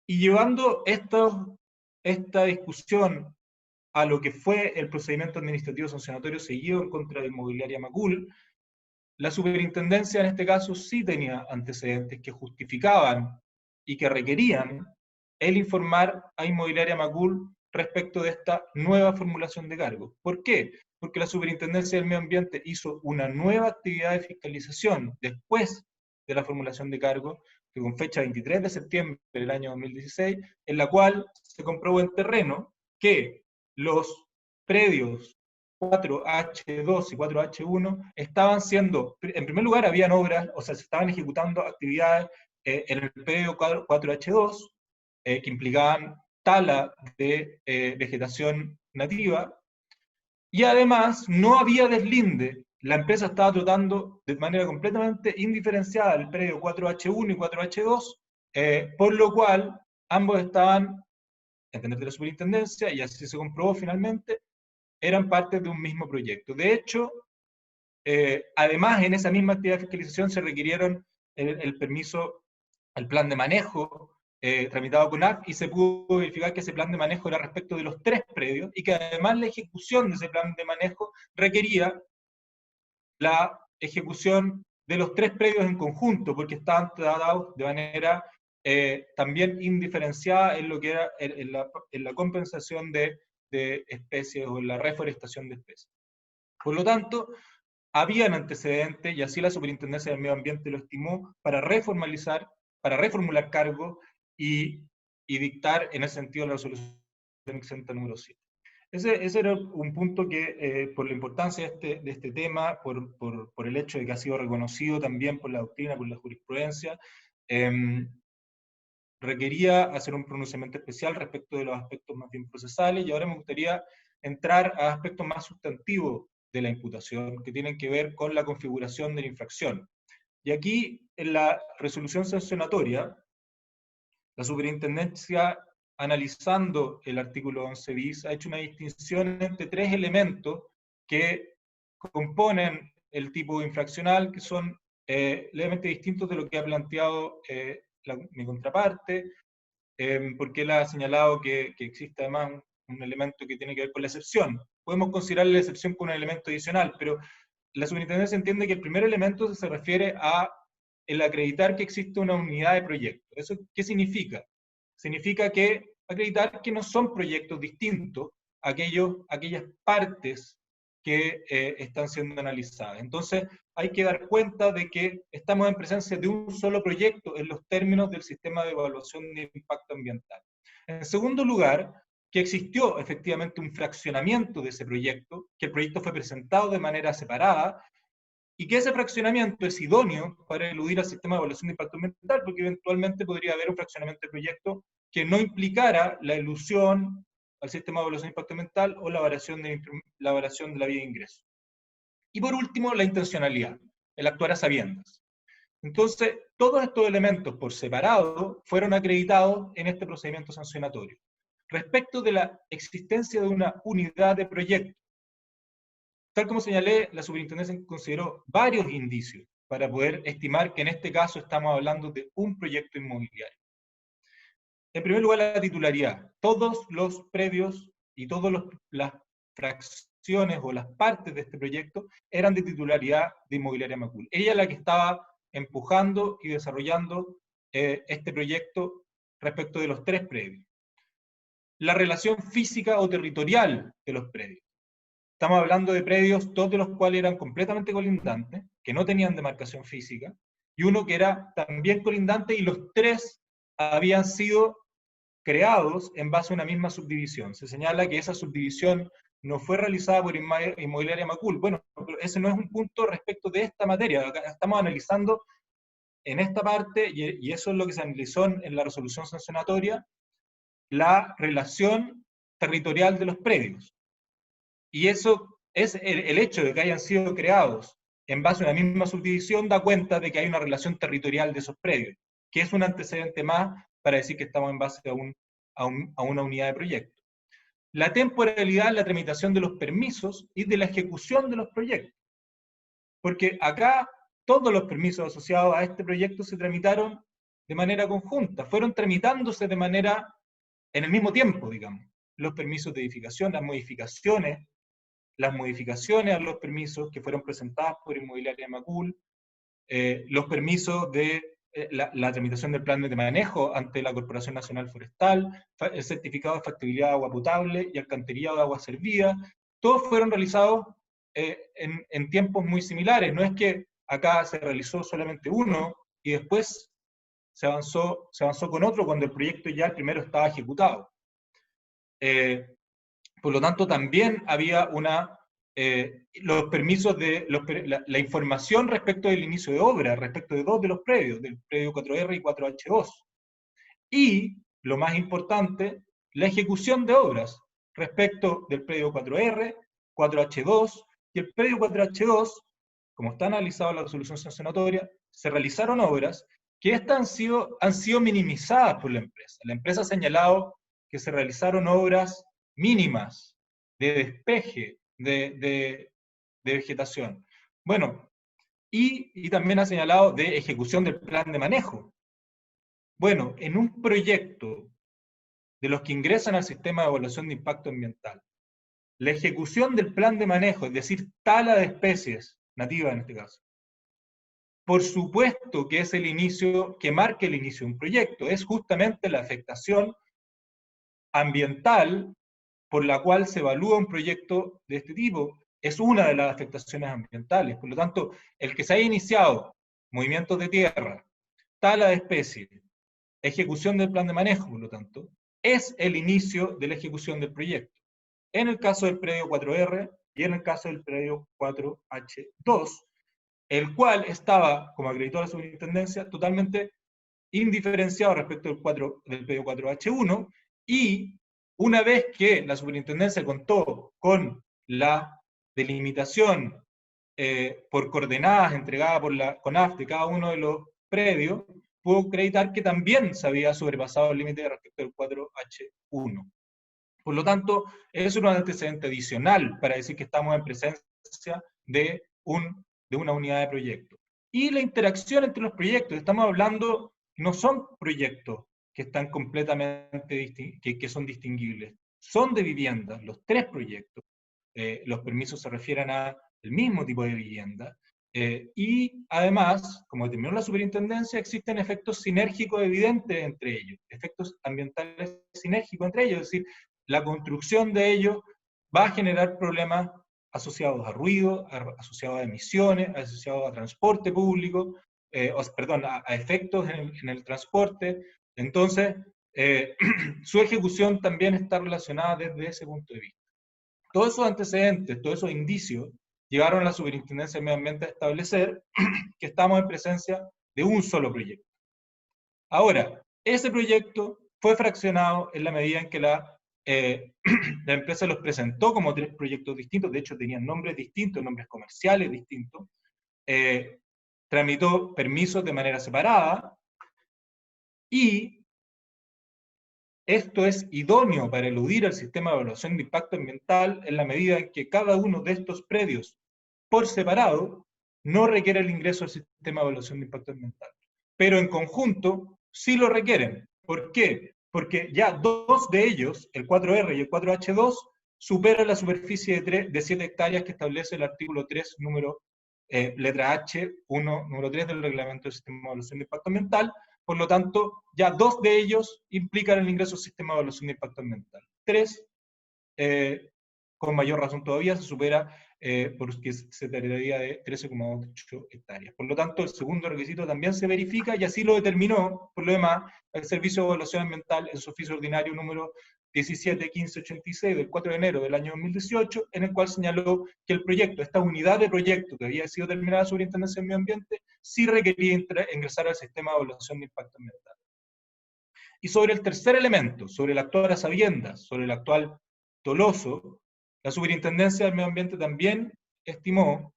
Y llevando esta discusión a lo que fue el procedimiento administrativo sancionatorio seguido en contra de Inmobiliaria Macul, la superintendencia en este caso sí tenía antecedentes que justificaban y que requerían el informar a Inmobiliaria Macul respecto de esta nueva formulación de cargos. ¿Por qué? Porque la Superintendencia del Medio Ambiente hizo una nueva actividad de fiscalización después de la formulación de cargos, que con fecha 23 de septiembre del año 2016, en la cual se comprobó en terreno que los predios 4H2 y 4H1 estaban siendo, en primer lugar habían obras, o sea, se estaban ejecutando actividades en el predio 4H2 que implicaban tala de vegetación nativa, y además no había deslinde. La empresa estaba tratando de manera completamente indiferenciada el predio 4H1 y 4H2, por lo cual ambos estaban, a entender de la superintendencia, y así se comprobó finalmente, eran parte de un mismo proyecto. De hecho, además en esa misma actividad de fiscalización se requirieron el permiso, el plan de manejo tramitado con AF, y se pudo verificar que ese plan de manejo era respecto de los 3 predios, y que además la ejecución de ese plan de manejo requería la ejecución de los 3 predios en conjunto, porque estaban tratados de manera también indiferenciada en lo que era en la compensación de especies o en la reforestación de especies. Por lo tanto, habían antecedentes, y así la Superintendencia del Medio Ambiente lo estimó, para reformular cargos y dictar en ese sentido la resolución exenta número 7. Ese era un punto que, por la importancia de este tema, por el hecho de que ha sido reconocido también por la doctrina, por la jurisprudencia, requería hacer un pronunciamiento especial respecto de los aspectos más bien procesales, y ahora me gustaría entrar a aspectos más sustantivos de la imputación, que tienen que ver con la configuración de la infracción. Y aquí, en la resolución sancionatoria, la superintendencia, analizando el artículo 11 bis, ha hecho una distinción entre 3 elementos que componen el tipo infraccional, que son levemente distintos de lo que ha planteado mi contraparte, porque él ha señalado que existe además un elemento que tiene que ver con la excepción. Podemos considerar la excepción como un elemento adicional, pero la superintendencia entiende que el primer elemento se refiere a el acreditar que existe una unidad de proyecto. ¿Eso qué significa? Significa que acreditar que no son proyectos distintos aquellas partes que están siendo analizadas. Entonces, hay que dar cuenta de que estamos en presencia de un solo proyecto en los términos del sistema de evaluación de impacto ambiental. En segundo lugar, que existió efectivamente un fraccionamiento de ese proyecto, que el proyecto fue presentado de manera separada, y que ese fraccionamiento es idóneo para eludir al sistema de evaluación de impacto ambiental, porque eventualmente podría haber un fraccionamiento de proyecto que no implicara la elusión al sistema de evaluación de impacto ambiental o la variación de la vía de ingreso. Y por último, la intencionalidad, el actuar a sabiendas. Entonces, todos estos elementos por separado fueron acreditados en este procedimiento sancionatorio. Respecto de la existencia de una unidad de proyecto, tal como señalé, la superintendencia consideró varios indicios para poder estimar que en este caso estamos hablando de un proyecto inmobiliario. En primer lugar, la titularidad. Todos los predios y todas las fracciones o las partes de este proyecto eran de titularidad de Inmobiliaria Macul. Ella es la que estaba empujando y desarrollando este proyecto respecto de los 3 predios. La relación física o territorial de los predios. Estamos hablando de predios, 2 de los cuales eran completamente colindantes, que no tenían demarcación física, y uno que era también colindante, y los 3 habían sido creados en base a una misma subdivisión. Se señala que esa subdivisión no fue realizada por Inmobiliaria Macul. Bueno, ese no es un punto respecto de esta materia. Acá estamos analizando en esta parte, y eso es lo que se analizó en la resolución sancionatoria, la relación territorial de los predios. Y eso es el hecho de que hayan sido creados en base a una misma subdivisión, da cuenta de que hay una relación territorial de esos predios, que es un antecedente más para decir que estamos en base a una unidad de proyecto. La temporalidad en la tramitación de los permisos y de la ejecución de los proyectos. Porque acá todos los permisos asociados a este proyecto se tramitaron de manera conjunta, fueron tramitándose de manera en el mismo tiempo, digamos. Los permisos de edificación, las modificaciones a los permisos que fueron presentadas por Inmobiliaria Macul, los permisos de la tramitación del plan de manejo ante la Corporación Nacional Forestal, el certificado de factibilidad de agua potable y alcantarillado de agua servida, todos fueron realizados en tiempos muy similares. No es que acá se realizó solamente uno y después se avanzó con otro cuando el proyecto ya el primero estaba ejecutado. Por lo tanto, también había los permisos la información respecto del inicio de obra, respecto de 2 de los predios, del predio 4R y 4H2. Y, lo más importante, la ejecución de obras respecto del predio 4R, 4H2 y el predio 4H2, como está analizado en la resolución sancionatoria, se realizaron obras que estas han sido minimizadas por la empresa. La empresa ha señalado que se realizaron obras mínimas de despeje, de vegetación. Bueno, y también ha señalado de ejecución del plan de manejo. Bueno, en un proyecto de los que ingresan al sistema de evaluación de impacto ambiental, la ejecución del plan de manejo, es decir, tala de especies nativas en este caso, por supuesto que es el inicio, que marca el inicio de un proyecto, es justamente la afectación ambiental por la cual se evalúa un proyecto de este tipo, es una de las afectaciones ambientales. Por lo tanto, el que se haya iniciado movimientos de tierra, tala de especies, ejecución del plan de manejo, por lo tanto, es el inicio de la ejecución del proyecto. En el caso del predio 4R y en el caso del predio 4H2, el cual estaba, como acreditó la superintendencia, totalmente indiferenciado respecto del predio 4H1, y una vez que la superintendencia contó con la delimitación por coordenadas entregada por la CONAF de cada uno de los predios, pudo acreditar que también se había sobrepasado el límite respecto del 4H1. Por lo tanto, es un antecedente adicional para decir que estamos en presencia de una unidad de proyecto. Y la interacción entre los proyectos, estamos hablando, no son proyectos que están completamente que son distinguibles, son de viviendas, los 3 proyectos. Los permisos se refieren al mismo tipo de vivienda, y además, como determinó la superintendencia, existen efectos sinérgicos evidentes entre ellos, efectos ambientales sinérgicos entre ellos, es decir, la construcción de ellos va a generar problemas asociados a ruido, asociados a emisiones, asociados a transporte público, a efectos en el transporte. Entonces, su ejecución también está relacionada desde ese punto de vista. Todos esos antecedentes, todos esos indicios, llevaron a la Superintendencia de Medio Ambiente a establecer que estamos en presencia de un solo proyecto. Ahora, ese proyecto fue fraccionado en la medida en que la empresa los presentó como 3 proyectos distintos, de hecho tenían nombres distintos, nombres comerciales distintos, tramitó permisos de manera separada, y esto es idóneo para eludir el sistema de evaluación de impacto ambiental en la medida en que cada uno de estos predios por separado no requiere el ingreso al sistema de evaluación de impacto ambiental. Pero en conjunto sí lo requieren. ¿Por qué? Porque ya dos de ellos, el 4R y el 4H2, superan la superficie de 7 hectáreas que establece el artículo 3, letra H, 1, número 3 del Reglamento del Sistema de Evaluación de Impacto Ambiental. Por lo tanto, ya dos de ellos implican el ingreso al sistema de evaluación de impacto ambiental. 3, con mayor razón todavía, se supera porque se trataría de 13,8 hectáreas. Por lo tanto, el segundo requisito también se verifica, y así lo determinó, por lo demás, el Servicio de Evaluación Ambiental en su oficio ordinario número 171586 del 4 de enero del año 2018, en el cual señaló que el proyecto, esta unidad de proyecto que había sido terminada sobre Superintendencia del Medio Ambiente, sí requería ingresar al sistema de evaluación de impacto ambiental. Y sobre el tercer elemento, sobre el actuar a sabiendas, sobre el actual doloso, la Superintendencia del Medio Ambiente también estimó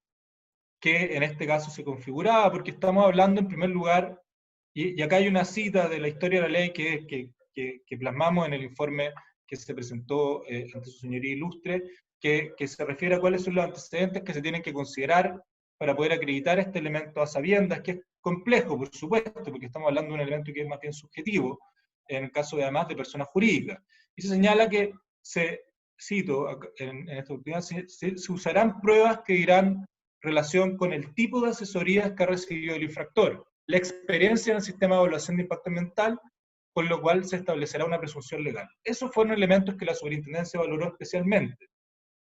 que en este caso se configuraba, porque estamos hablando en primer lugar, y acá hay una cita de la historia de la ley que plasmamos en el informe que se presentó ante su señoría ilustre, que se refiere a cuáles son los antecedentes que se tienen que considerar para poder acreditar este elemento a sabiendas, que es complejo, por supuesto, porque estamos hablando de un elemento que es más bien subjetivo, en el caso de, además, de personas jurídicas. Y se señala que, cito en esta oportunidad, se usarán pruebas que dirán relación con el tipo de asesorías que ha recibido el infractor, la experiencia en el sistema de evaluación de impacto ambiental, con lo cual se establecerá una presunción legal. Esos fueron elementos que la Superintendencia valoró especialmente.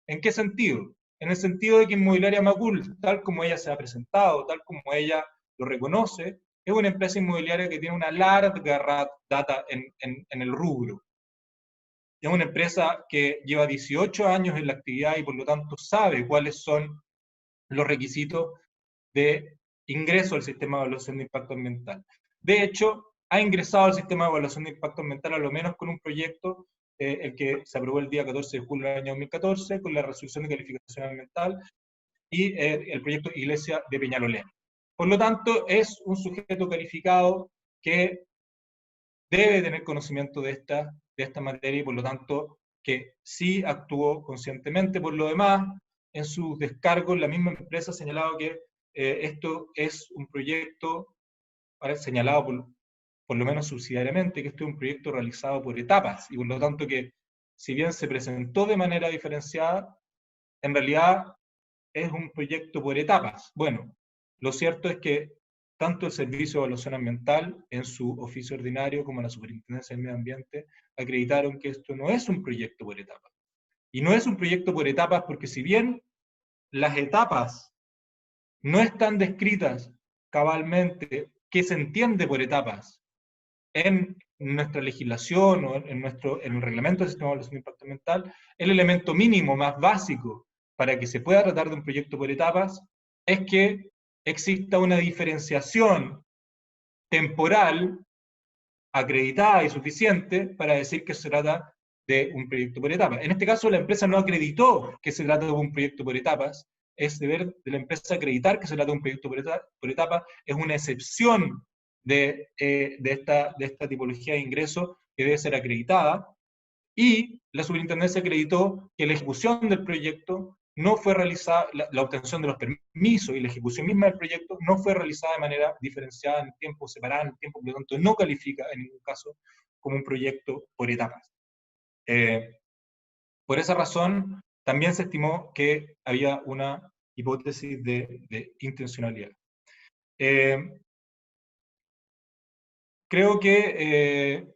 ¿En qué sentido? En el sentido de que Inmobiliaria Macul, tal como ella se ha presentado, tal como ella lo reconoce, es una empresa inmobiliaria que tiene una larga data en el rubro. Es una empresa que lleva 18 años en la actividad y por lo tanto sabe cuáles son los requisitos de ingreso al sistema de evaluación de impacto ambiental. De hecho, ha ingresado al sistema de evaluación de impacto ambiental a lo menos con un proyecto, el que se aprobó el día 14 de julio del año 2014, con la resolución de calificación ambiental, y el proyecto Iglesia de Peñalolén. Por lo tanto, es un sujeto calificado que debe tener conocimiento de esta materia y por lo tanto que sí actuó conscientemente. Por lo demás, en sus descargos, la misma empresa ha señalado que esto es un proyecto, señalado por lo menos subsidiariamente, que esto es un proyecto realizado por etapas, y por lo tanto que, si bien se presentó de manera diferenciada, en realidad es un proyecto por etapas. Bueno, lo cierto es que tanto el Servicio de Evaluación Ambiental, en su oficio ordinario, como la Superintendencia del Medio Ambiente, acreditaron que esto no es un proyecto por etapas. Y no es un proyecto por etapas porque, si bien las etapas no están descritas cabalmente, ¿qué se entiende por etapas en nuestra legislación o en el reglamento del sistema de evaluación de impacto ambiental? El elemento mínimo más básico para que se pueda tratar de un proyecto por etapas es que exista una diferenciación temporal acreditada y suficiente para decir que se trata de un proyecto por etapas. En este caso, la empresa no acreditó que se trata de un proyecto por etapas. Es deber de la empresa acreditar que se trata de un proyecto por etapas. Es una excepción de esta tipología de ingreso que debe ser acreditada. Y la Superintendencia acreditó que la ejecución del proyecto no fue realizada, la obtención de los permisos y la ejecución misma del proyecto no fue realizada de manera diferenciada en el tiempo, separada en el tiempo, por lo tanto no califica en ningún caso como un proyecto por etapas. Por esa razón, también se estimó que había una hipótesis de intencionalidad. Creo que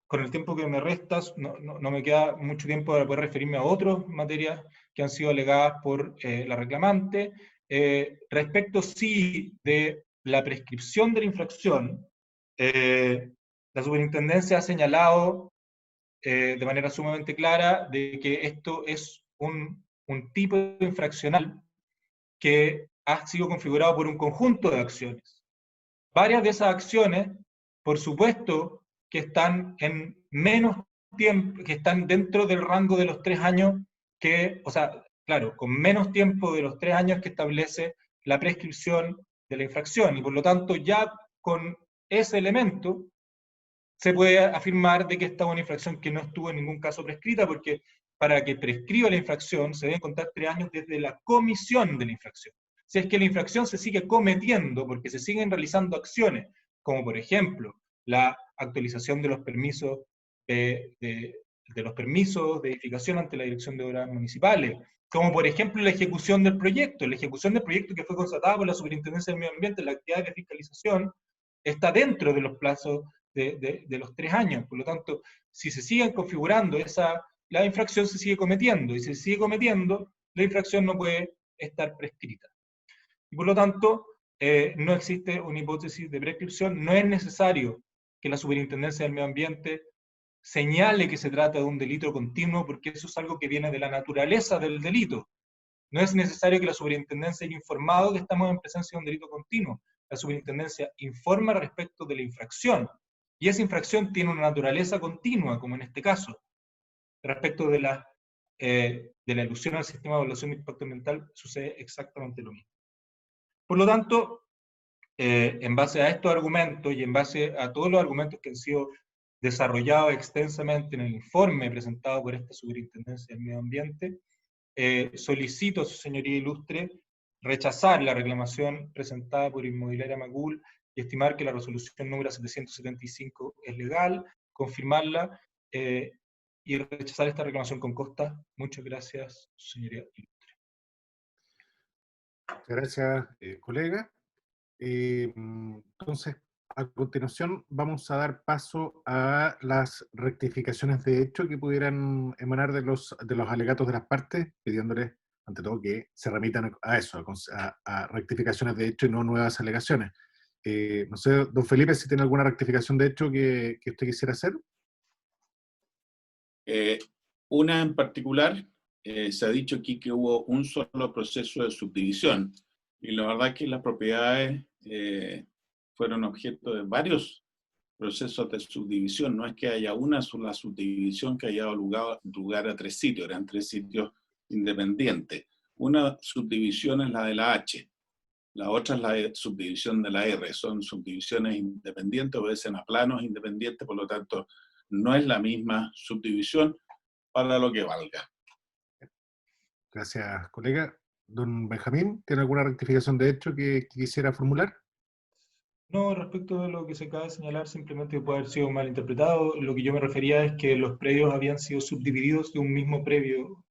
con el tiempo que me restas, no me queda mucho tiempo para poder referirme a otras materias que han sido alegadas por la reclamante. Respecto, sí, de la prescripción de la infracción, la Superintendencia ha señalado de manera sumamente clara de que esto es un tipo infraccional que ha sido configurado por un conjunto de acciones. Varias de esas acciones, por supuesto, que están en menos tiempo, que están dentro del rango de los 3 años, o sea, claro, con menos tiempo de los 3 años que establece la prescripción de la infracción, y por lo tanto ya con ese elemento se puede afirmar de que esta es una infracción que no estuvo en ningún caso prescrita, porque para que prescriba la infracción se deben contar 3 años desde la comisión de la infracción. Si es que la infracción se sigue cometiendo porque se siguen realizando acciones, como por ejemplo la actualización de los permisos de los permisos de edificación ante la Dirección de Obras Municipales, como por ejemplo la ejecución del proyecto que fue constatada por la Superintendencia del Medio Ambiente, la actividad de fiscalización, está dentro de los plazos de los 3 años. Por lo tanto, si se siguen configurando la infracción se sigue cometiendo, y si se sigue cometiendo, la infracción no puede estar prescrita. Y por lo tanto, no existe una hipótesis de prescripción, no es necesario que la Superintendencia del Medio Ambiente señale que se trata de un delito continuo, porque eso es algo que viene de la naturaleza del delito. No es necesario que la Superintendencia haya informado que estamos en presencia de un delito continuo. La Superintendencia informa respecto de la infracción, y esa infracción tiene una naturaleza continua, como en este caso. Respecto de la ilusión al sistema de evaluación de impacto ambiental, sucede exactamente lo mismo. Por lo tanto, en base a estos argumentos y en base a todos los argumentos que han sido desarrollados extensamente en el informe presentado por esta Superintendencia del Medio Ambiente, solicito a su señoría ilustre rechazar la reclamación presentada por Inmobiliaria Macul y estimar que la resolución número 775 es legal, confirmarla y rechazar esta reclamación con costa. Muchas gracias, señoría ilustre. Muchas gracias, colega. Entonces, a continuación vamos a dar paso a las rectificaciones de hecho que pudieran emanar de los alegatos de las partes, pidiéndoles, ante todo, que se remitan a eso, a rectificaciones de hecho y no nuevas alegaciones. No sé, don Felipe, si tiene alguna rectificación de hecho que usted quisiera hacer. Una en particular, se ha dicho aquí que hubo un solo proceso de subdivisión, y la verdad es que las propiedades fueron objeto de varios procesos de subdivisión. No es que haya una sola subdivisión que haya dado lugar a 3 sitios, eran 3 sitios independientes. Una subdivisión es la de la H, la otra es la subdivisión de la R. Son subdivisiones independientes, obedecen a planos independientes, por lo tanto no es la misma subdivisión, para lo que valga. Gracias, colega. Don Benjamín, ¿tiene alguna rectificación de hecho que quisiera formular? No, respecto de lo que se acaba de señalar, simplemente puede haber sido mal interpretado. Lo que yo me refería es que los predios habían sido subdivididos de un mismo predio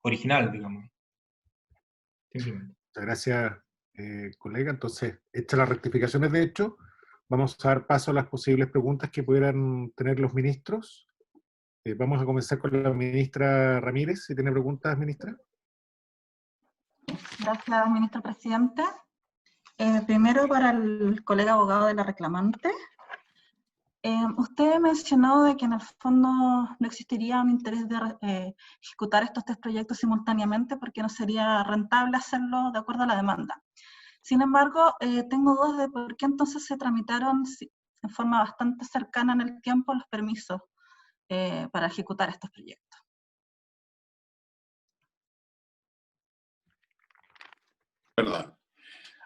original, digamos. Simplemente. Muchas gracias, colega. Entonces, hechas las rectificaciones de hecho, vamos a dar paso a las posibles preguntas que pudieran tener los ministros. Vamos a comenzar con la ministra Ramírez. Si tiene preguntas, ministra. Gracias, ministro presidente. Primero, para el colega abogado de la reclamante. Usted mencionó de que en el fondo no existiría un interés de ejecutar estos 3 proyectos simultáneamente porque no sería rentable hacerlo de acuerdo a la demanda. Sin embargo, tengo dudas de por qué entonces se tramitaron en forma bastante cercana en el tiempo los permisos para ejecutar estos proyectos. Perdón.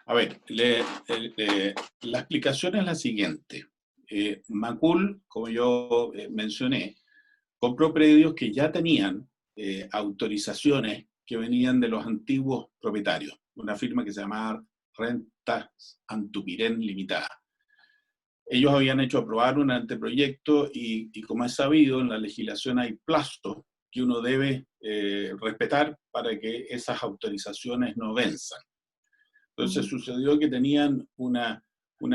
A ver, la explicación es la siguiente. Macul, como yo mencioné, compró predios que ya tenían autorizaciones que venían de los antiguos propietarios, una firma que se llamaba Rentas Antupirén Limitada. Ellos habían hecho aprobar un anteproyecto y como es sabido, en la legislación hay plazos que uno debe respetar para que esas autorizaciones no venzan. Entonces sucedió que tenían una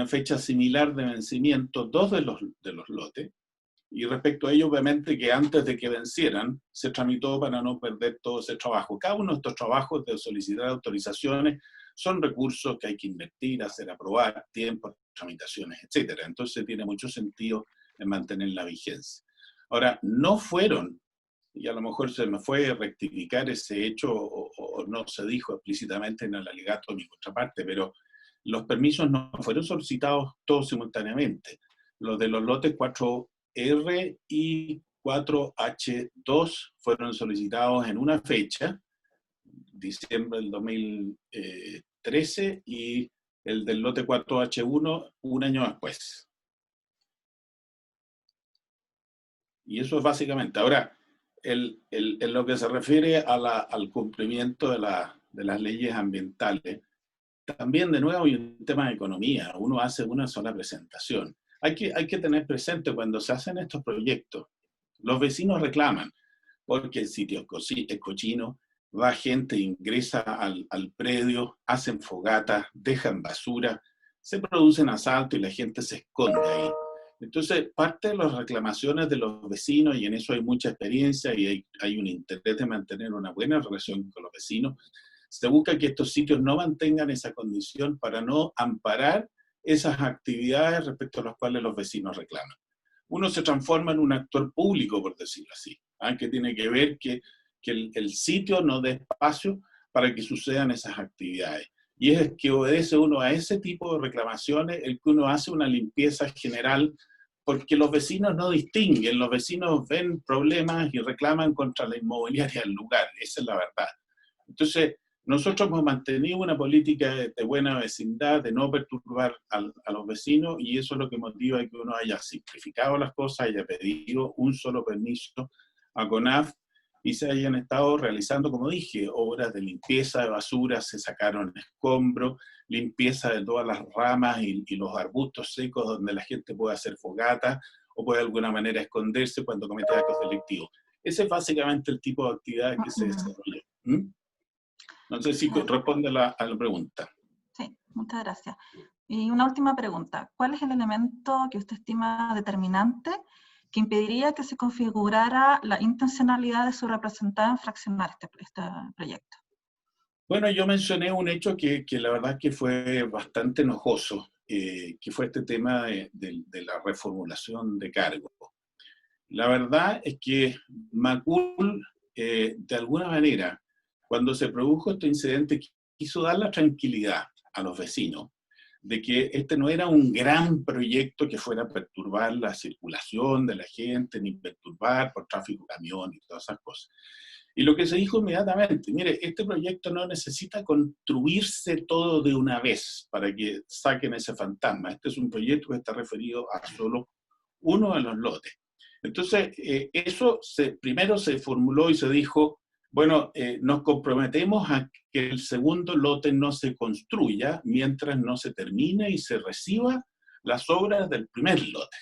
fecha similar de vencimiento 2 de los lotes, y respecto a ello, obviamente, que antes de que vencieran, se tramitó para no perder todo ese trabajo. Cada uno de estos trabajos de solicitar autorizaciones son recursos que hay que invertir, hacer aprobar, tiempo, tramitaciones, etc. Entonces tiene mucho sentido en mantener la vigencia. Ahora, no fueron, y a lo mejor se me fue rectificar ese hecho o no se dijo explícitamente en el alegato de mi contraparte, pero los permisos no fueron solicitados todos simultáneamente. Los de los lotes 4R y 4H2 fueron solicitados en una fecha, diciembre del 2013 y el del lote 4H1 un año después. Y eso es básicamente. Ahora, en lo que se refiere al cumplimiento de las leyes ambientales, también de nuevo hay un tema de economía. Uno hace una sola presentación. Hay que tener presente cuando se hacen estos proyectos, los vecinos reclaman porque el sitio es cochino, va gente, ingresa al predio, hacen fogatas, dejan basura, se producen asaltos y la gente se esconde ahí. Entonces, parte de las reclamaciones de los vecinos, y en eso hay mucha experiencia y hay un interés de mantener una buena relación con los vecinos, se busca que estos sitios no mantengan esa condición para no amparar esas actividades respecto a las cuales los vecinos reclaman. Uno se transforma en un actor público, por decirlo así, que tiene que ver que el sitio no dé espacio para que sucedan esas actividades. Y es que obedece uno a ese tipo de reclamaciones el que uno hace una limpieza general, porque los vecinos no distinguen, los vecinos ven problemas y reclaman contra la inmobiliaria del lugar, esa es la verdad. Entonces, nosotros hemos mantenido una política de buena vecindad, de no perturbar a los vecinos, y eso es lo que motiva que uno haya simplificado las cosas, haya pedido un solo permiso a CONAF, y se hayan estado realizando, como dije, obras de limpieza de basura, se sacaron escombros, limpieza de todas las ramas y los arbustos secos donde la gente puede hacer fogata o puede de alguna manera esconderse cuando comete actos delictivos. Ese es básicamente el tipo de actividad que se desarrolla. No sé si responde a la pregunta. Sí, muchas gracias. Y una última pregunta. ¿Cuál es el elemento que usted estima determinante que impediría que se configurara la intencionalidad de su representante en fraccionar este proyecto? Bueno, yo mencioné un hecho que la verdad que fue bastante enojoso, que fue este tema de la reformulación de cargos. La verdad es que Macul, de alguna manera, cuando se produjo este incidente, quiso dar la tranquilidad a los vecinos de que este no era un gran proyecto que fuera a perturbar la circulación de la gente, ni perturbar por tráfico camión y todas esas cosas. Y lo que se dijo inmediatamente, mire, este proyecto no necesita construirse todo de una vez para que saquen ese fantasma. Este es un proyecto que está referido a solo uno de los lotes. Entonces, eso primero se formuló y se dijo, bueno, nos comprometemos a que el segundo lote no se construya mientras no se termine y se reciba las obras del primer lote.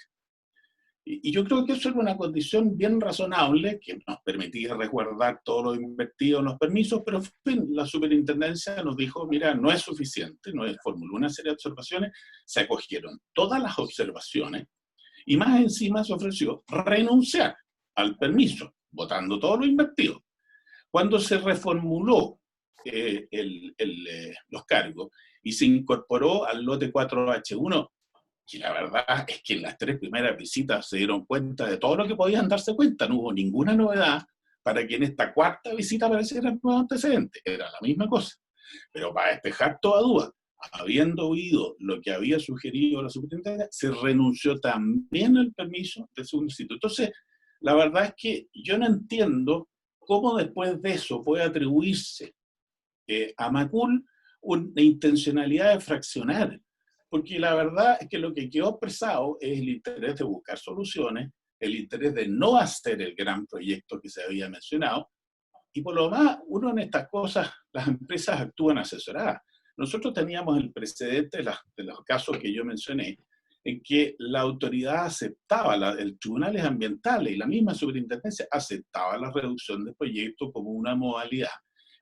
Y yo creo que eso era una condición bien razonable que nos permitía resguardar todo lo invertido en los permisos, pero en fin, la superintendencia nos dijo, mira, no es suficiente, nos formuló una serie de observaciones, se acogieron todas las observaciones y más encima se ofreció renunciar al permiso, votando todo lo invertido. Cuando se reformuló los cargos y se incorporó al lote 4H1, y la verdad es que en las 3 primeras visitas se dieron cuenta de todo lo que podían darse cuenta, no hubo ninguna novedad para que en esta 4ª visita aparecieran nuevos antecedentes, era la misma cosa. Pero para despejar toda duda, habiendo oído lo que había sugerido la superintendencia, se renunció también al permiso del segundo sitio. Entonces, la verdad es que yo no entiendo cómo después de eso puede atribuirse a Macul una intencionalidad de fraccionar, porque la verdad es que lo que quedó expresado es el interés de buscar soluciones, el interés de no hacer el gran proyecto que se había mencionado, y por lo demás, uno en estas cosas, las empresas actúan asesoradas. Nosotros teníamos el precedente de los casos que yo mencioné, en que la autoridad aceptaba, el tribunales ambientales y la misma superintendencia aceptaba la reducción del proyecto como una modalidad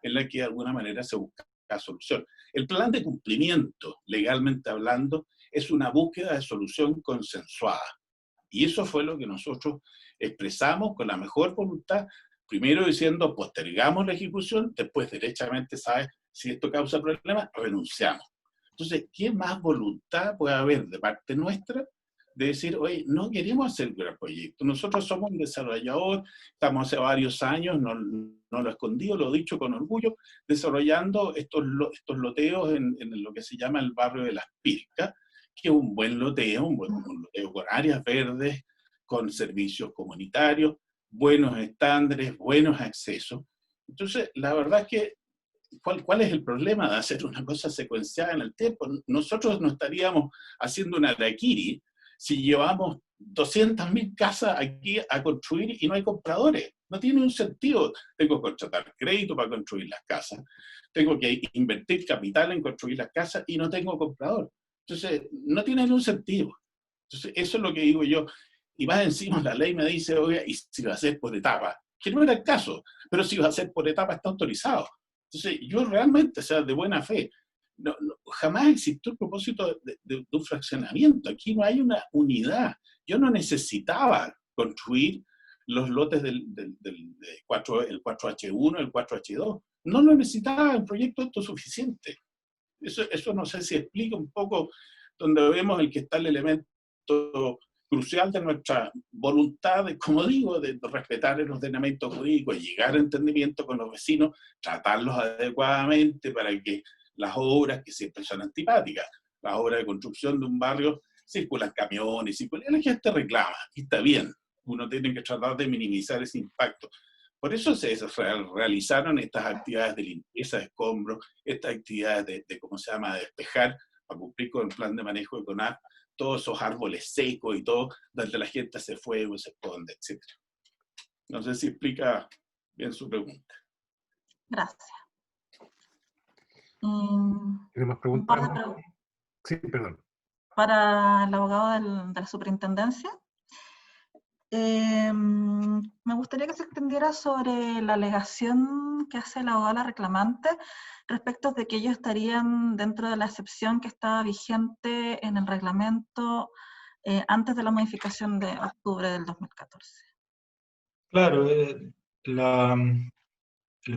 en la que de alguna manera se busca solución. El plan de cumplimiento, legalmente hablando, es una búsqueda de solución consensuada. Y eso fue lo que nosotros expresamos con la mejor voluntad, primero diciendo postergamos la ejecución, después derechamente, ¿sabes? Si esto causa problemas, renunciamos. Entonces, ¿qué más voluntad puede haber de parte nuestra de decir, oye, no queremos hacer un gran proyecto? Nosotros somos un desarrollador, estamos hace varios años, no lo he escondido, lo he dicho con orgullo, desarrollando estos loteos en lo que se llama el barrio de Las Pircas, que es un buen loteo, un loteo con áreas verdes, con servicios comunitarios, buenos estándares, buenos accesos. Entonces, la verdad es que ¿cuál es el problema de hacer una cosa secuenciada en el tiempo? Nosotros no estaríamos haciendo una harakiri si llevamos 200.000 casas aquí a construir y no hay compradores. No tiene un sentido. Tengo que contratar crédito para construir las casas, tengo que invertir capital en construir las casas y no tengo comprador. Entonces, no tiene ningún sentido. Entonces, eso es lo que digo yo. Y más encima la ley me dice, oiga, y si va a ser por etapa, que no era el caso, pero si va a ser por etapa está autorizado. Entonces, yo realmente, o sea, de buena fe, jamás existió el propósito de un fraccionamiento. Aquí no hay una unidad. Yo no necesitaba construir los lotes del 4H1, el 4H2. No lo necesitaba, el proyecto autosuficiente. Eso no sé si explica un poco donde vemos el que está el elemento crucial de nuestra voluntad, como digo, de respetar el ordenamiento jurídico, llegar a entendimiento con los vecinos, tratarlos adecuadamente para que las obras, que siempre son antipáticas, las obras de construcción de un barrio, circulan camiones, la gente reclama, y está bien, uno tiene que tratar de minimizar ese impacto. Por eso se realizaron estas actividades de limpieza de escombros, estas actividades de ¿cómo se llama?, de despejar, para cumplir con el plan de manejo de CONAF, todos esos árboles secos y todo, donde la gente hace fuego, se esconde, etc. No sé si explica bien su pregunta. Gracias. ¿Tiene más Un preguntas? par de preguntas Sí, perdón. para el abogado de la superintendencia. Me gustaría que se extendiera sobre la alegación que hace el abogado la reclamante respecto de que ellos estarían dentro de la excepción que estaba vigente en el reglamento antes de la modificación de octubre del 2014. Claro,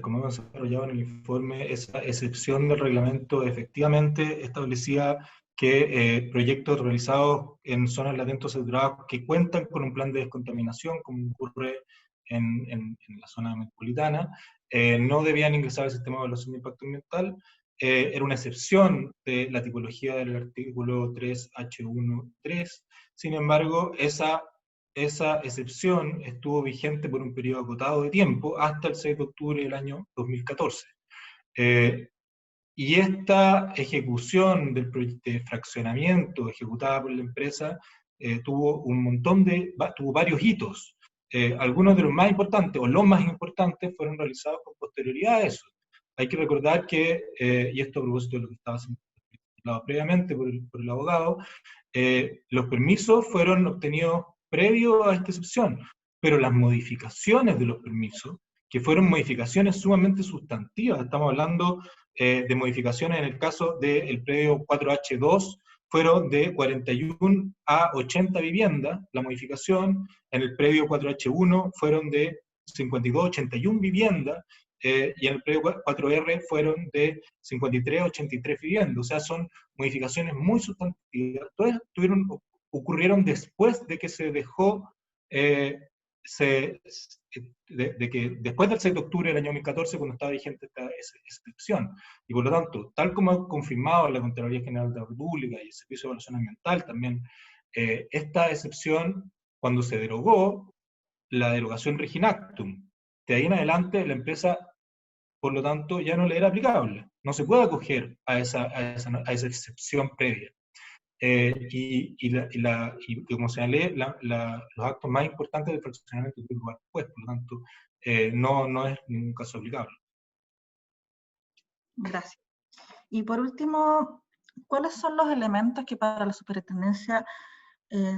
como hemos desarrollado en el informe, esa excepción del reglamento efectivamente establecía que proyectos realizados en zonas latentes saturadas que cuentan con un plan de descontaminación, como ocurre en la zona metropolitana, no debían ingresar al sistema de evaluación de impacto ambiental. Era una excepción de la tipología del artículo 3H1.3. Sin embargo, esa excepción estuvo vigente por un periodo acotado de tiempo hasta el 6 de octubre del año 2014. Y esta ejecución del proyecto de fraccionamiento ejecutada por la empresa tuvo varios hitos. Algunos de los más importantes, o los más importantes, fueron realizados con posterioridad a eso. Hay que recordar que, y esto a propósito de lo que estaba señalado previamente por el abogado, los permisos fueron obtenidos previo a esta excepción, pero las modificaciones de los permisos, que fueron modificaciones sumamente sustantivas, estamos hablando de modificaciones en el caso del predio 4H2, fueron de 41 a 80 viviendas, la modificación, en el predio 4H1 fueron de 52 a 81 viviendas, y en el predio 4R fueron de 53 a 83 viviendas, o sea, son modificaciones muy sustantivas. Todas ocurrieron después de que se dejó, de que después del 6 de octubre del año 2014, cuando estaba vigente esta excepción. Y por lo tanto, tal como ha confirmado la Contraloría General de la República y el Servicio de Evaluación Ambiental también, esta excepción, cuando se derogó, la derogación Reginactum, de ahí en adelante la empresa, por lo tanto, ya no le era aplicable. No se puede acoger a esa excepción previa. Y como señalé, los actos más importantes del fraccionamiento tuvieron lugar después, por lo tanto, no es ningún caso aplicable. Gracias. Y por último, ¿cuáles son los elementos que para la superintendencia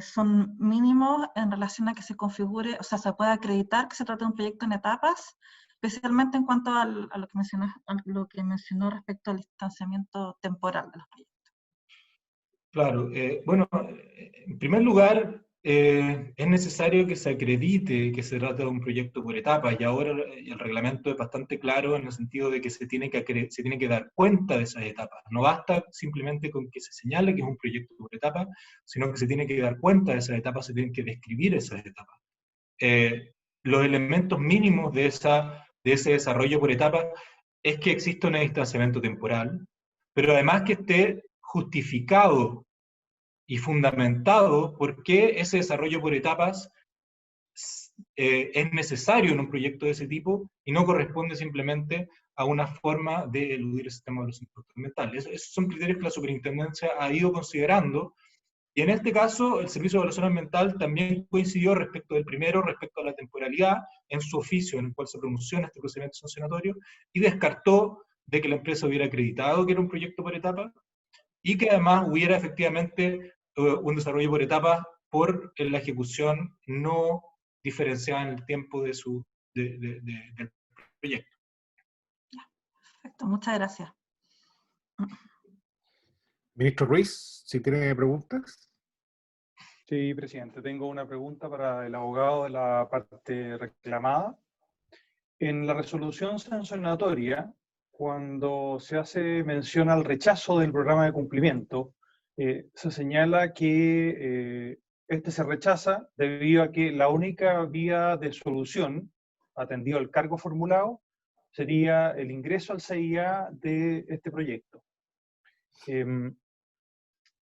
son mínimos en relación a que se configure, o sea, se pueda acreditar que se trata de un proyecto en etapas, especialmente en cuanto a lo que mencionó respecto al distanciamiento temporal de los proyectos? Claro, bueno, en primer lugar, es necesario que se acredite que se trata de un proyecto por etapas, y ahora el reglamento es bastante claro en el sentido de que se tiene que dar cuenta de esas etapas. No basta simplemente con que se señale que es un proyecto por etapas, sino que se tiene que dar cuenta de esas etapas, se tienen que describir esas etapas. Los elementos mínimos de ese desarrollo por etapas es que exista un distanciamiento temporal, pero además que esté justificado y fundamentado por qué ese desarrollo por etapas es necesario en un proyecto de ese tipo y no corresponde simplemente a una forma de eludir el sistema de evaluación de impacto ambiental. Esos son criterios que la superintendencia ha ido considerando, y en este caso el Servicio de Evaluación Ambiental también coincidió respecto del primero, respecto a la temporalidad, en su oficio en el cual se pronunció en este procedimiento sancionatorio, y descartó de que la empresa hubiera acreditado que era un proyecto por etapas, y que además hubiera efectivamente un desarrollo por etapas por la ejecución no diferenciada en el tiempo de del proyecto. Perfecto, muchas gracias. Ministro Ruiz, si tiene preguntas. Sí, presidente, tengo una pregunta para el abogado de la parte reclamada. En la resolución sancionatoria, cuando se hace mención al rechazo del programa de cumplimiento, se señala que este se rechaza debido a que la única vía de solución, atendido el cargo formulado, sería el ingreso al CIA de este proyecto.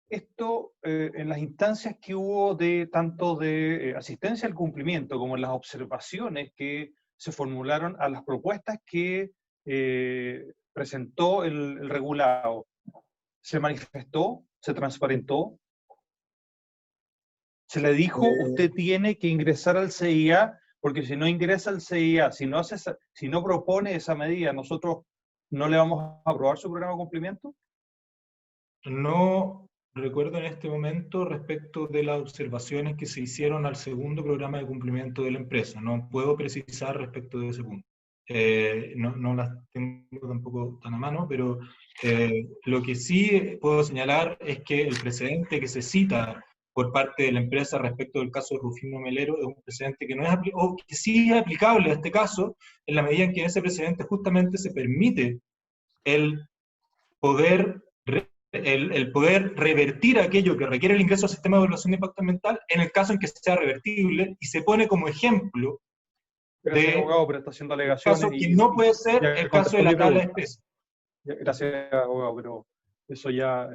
Esto, en las instancias que hubo de tanto de asistencia al cumplimiento como en las observaciones que se formularon a las propuestas que presentó el regulado, ¿se manifestó? ¿Se transparentó? ¿Se le dijo, usted tiene que ingresar al CIA, porque si no ingresa al CIA, si no propone esa medida, nosotros no le vamos a aprobar su programa de cumplimiento? No recuerdo en este momento respecto de las observaciones que se hicieron al segundo programa de cumplimiento de la empresa. No puedo precisar respecto de ese punto. No las tengo tampoco tan a mano, pero lo que sí puedo señalar es que el precedente que se cita por parte de la empresa respecto del caso de Rufino Melero es un precedente que no es o que sí es aplicable a este caso, en la medida en que en ese precedente justamente se permite el poder revertir aquello que requiere el ingreso al sistema de evaluación de impacto ambiental en el caso en que sea revertible, y se pone como ejemplo Gracias, abogado, por esta haciendo alegaciones. caso que no puede ser el caso de la tabla de especies. Gracias, abogado, pero eso ya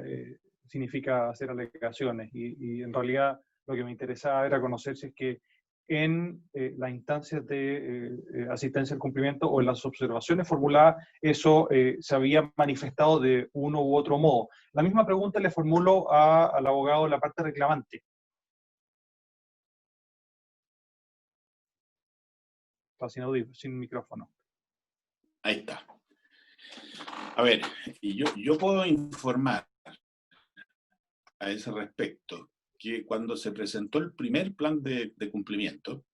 significa hacer alegaciones, y en realidad lo que me interesaba era conocer si es que en las instancias de asistencia al cumplimiento o en las observaciones formuladas, eso se había manifestado de uno u otro modo. La misma pregunta le formulo al abogado de la parte reclamante. Está sin audio, sin micrófono. Ahí está. A ver, y yo puedo informar a ese respecto que cuando se presentó el primer plan de cumplimiento,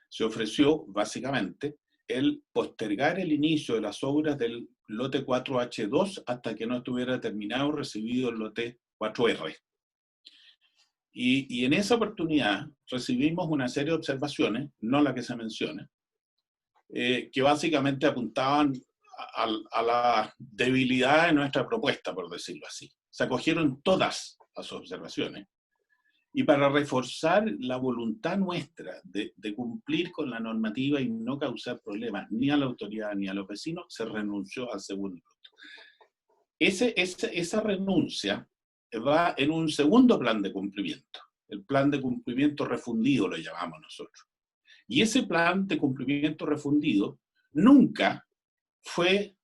se ofreció básicamente el postergar el inicio de las obras del lote 4H2 hasta que no estuviera terminado o recibido el lote 4R. Y en esa oportunidad recibimos una serie de observaciones, no la que se menciona, que básicamente apuntaban a la debilidad de nuestra propuesta, por decirlo así. Se acogieron todas las observaciones. Y para reforzar la voluntad nuestra de cumplir con la normativa y no causar problemas ni a la autoridad ni a los vecinos, se renunció al segundo punto. Esa renuncia va en un segundo plan de cumplimiento, el plan de cumplimiento refundido lo llamamos nosotros. Y ese plan de cumplimiento refundido nunca fue